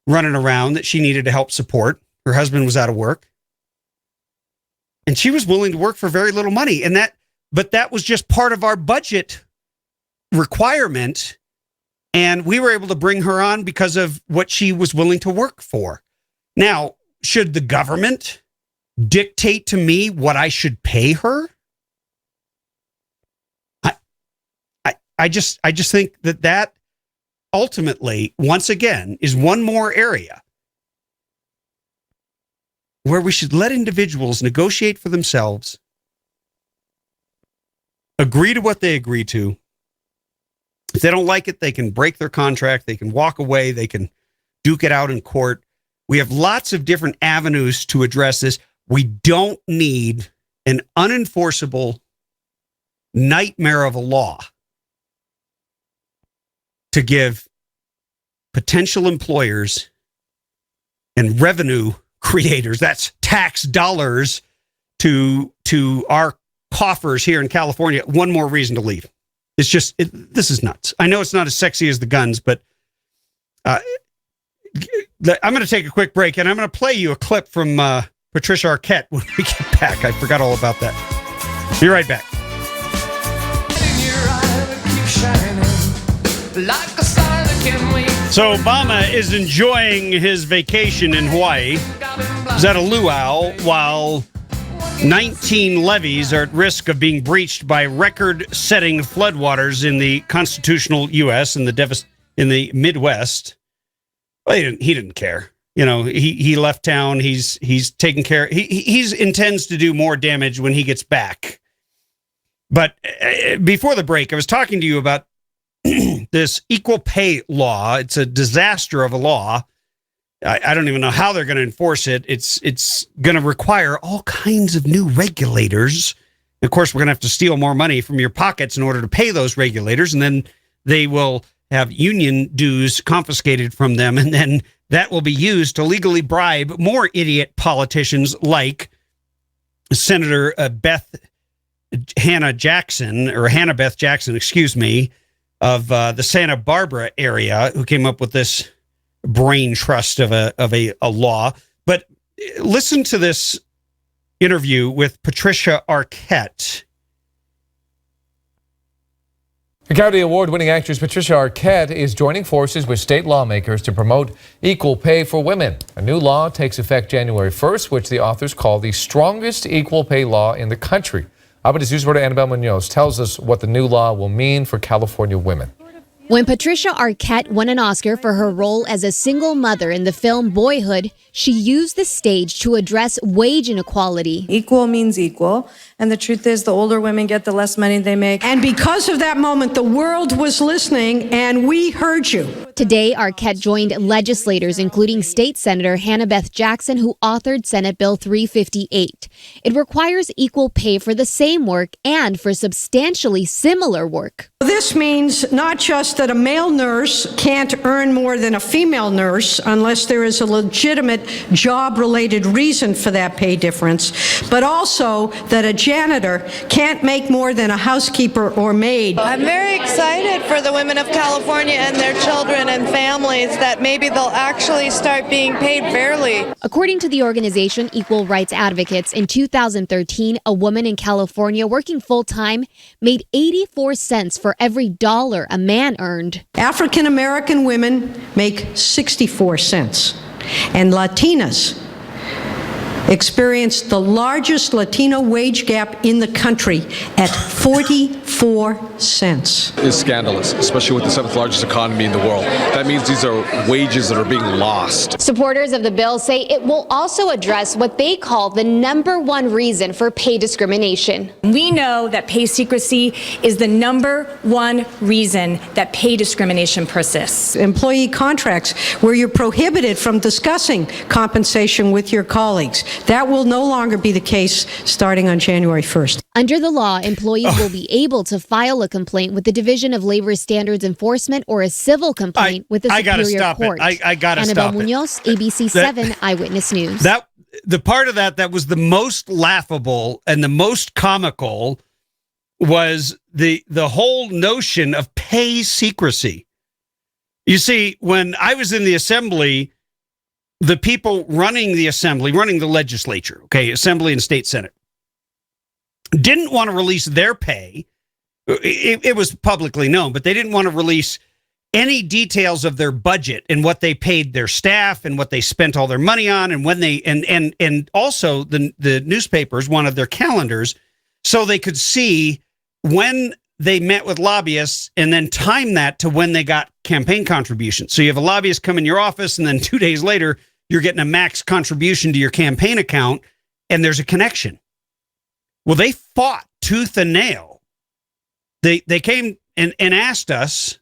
running around that she needed to help support. Her husband was out of work. And she was willing to work for very little money. But that was just part of our budget requirement. And we were able to bring her on because of what she was willing to work for. Now, should the government dictate to me what I should pay her? I just think that ultimately, once again, is one more area where we should let individuals negotiate for themselves, agree to what they agree to. If they don't like it, they can break their contract, they can walk away, they can duke it out in court. We have lots of different avenues to address this. We don't need an unenforceable nightmare of a law to give potential employers and revenue creators, that's tax dollars, to our coffers here in California, one more reason to leave. It's just, this is nuts. I know it's not as sexy as the guns, but I'm going to take a quick break, and I'm going to play you a clip from Patricia Arquette when we get back. I forgot all about that. Be right back. So Obama is enjoying his vacation in Hawaii. He's at a luau while 19 levees are at risk of being breached by record-setting floodwaters in the constitutional U.S. in the Midwest. Well, he didn't care. You know, he left town. He's taking care. He intends to do more damage when he gets back. But before the break, I was talking to you about this equal pay law. It's a disaster of a law. I don't even know how they're going to enforce it. It's going to require all kinds of new regulators. Of course, we're going to have to steal more money from your pockets in order to pay those regulators, and then they will have union dues confiscated from them, and then that will be used to legally bribe more idiot politicians like Senator Hannah Beth Jackson, excuse me, of the Santa Barbara area, who came up with this brain trust of a law. But listen to this interview with Patricia Arquette. Academy Award-winning actress Patricia Arquette is joining forces with state lawmakers to promote equal pay for women. A new law takes effect January 1st, which the authors call the strongest equal pay law in the country. Eyewitness News reporter Annabelle Munoz tells us what the new law will mean for California women. When Patricia Arquette won an Oscar for her role as a single mother in the film Boyhood, she used the stage to address wage inequality. Equal means equal, and the truth is the older women get, the less money they make. And because of that moment, the world was listening, and we heard you. Today, Arquette joined legislators, including State Senator Hannah Beth Jackson, who authored Senate Bill 358. It requires equal pay for the same work and for substantially similar work. This means not just that a male nurse can't earn more than a female nurse unless there is a legitimate job-related reason for that pay difference, but also that a janitor can't make more than a housekeeper or maid. I'm very excited for the women of California and their children and families that maybe they'll actually start being paid fairly. According to the organization Equal Rights Advocates, in 2013, a woman in California working full-time made 84 cents for every dollar a man earned. African American women make 64 cents, and Latinas experienced the largest Latino wage gap in the country at 44 cents. It's scandalous, especially with the seventh largest economy in the world. That means these are wages that are being lost. Supporters of the bill say it will also address what they call the #1 reason for pay discrimination. We know that pay secrecy is the #1 reason that pay discrimination persists. Employee contracts where you're prohibited from discussing compensation with your colleagues. That will no longer be the case starting on January 1st. Under the law, employees will be able to file a complaint with the Division of Labor Standards Enforcement or a civil complaint with the Superior Court. I gotta stop Annabelle Munoz, ABC 7 Eyewitness News. The part of that was the most laughable and the most comical was the whole notion of pay secrecy. You see, when I was in the assembly, the people running the assembly, running the legislature, okay, assembly and state senate, didn't want to release their pay. It was publicly known, but they didn't want to release any details of their budget and what they paid their staff and what they spent all their money on, and when they and also the newspapers wanted their calendars so they could see when they met with lobbyists and then time that to when they got campaign contributions. So you have a lobbyist come in your office, and then 2 days later, you're getting a max contribution to your campaign account, and there's a connection. Well, they fought tooth and nail. They came and asked us.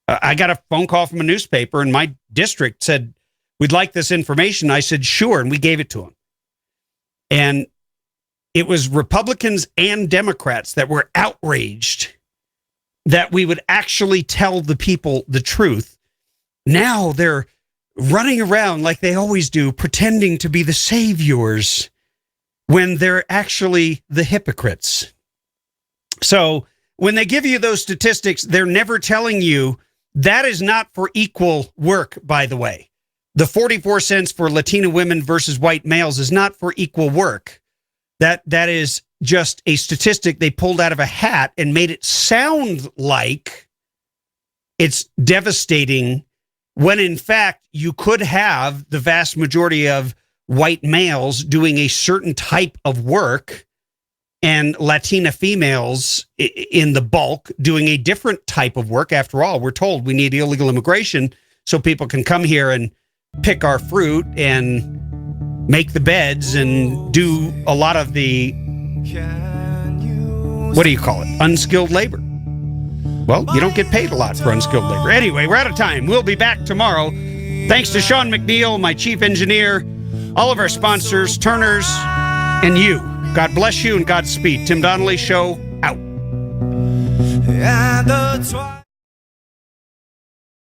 I got a phone call from a newspaper in my district, said, we'd like this information. I said, sure, and we gave it to them. And it was Republicans and Democrats that were outraged that we would actually tell the people the truth. Now they're running around like they always do, pretending to be the saviors when they're actually the hypocrites. So when they give you those statistics, they're never telling you that is not for equal work, by the way. The 44 cents for Latina women versus white males is not for equal work. That is just a statistic they pulled out of a hat and made it sound like it's devastating when, in fact, you could have the vast majority of white males doing a certain type of work and Latina females in the bulk doing a different type of work. After all, we're told we need illegal immigration so people can come here and pick our fruit and make the beds and do a lot of the, what do you call it, unskilled labor. Well, you don't get paid a lot for unskilled labor. Anyway, we're out of time. We'll be back tomorrow. Thanks to Sean McNeil, my chief engineer, all of our sponsors, Turners, and you. God bless you and Godspeed. Tim Donnelly Show, out.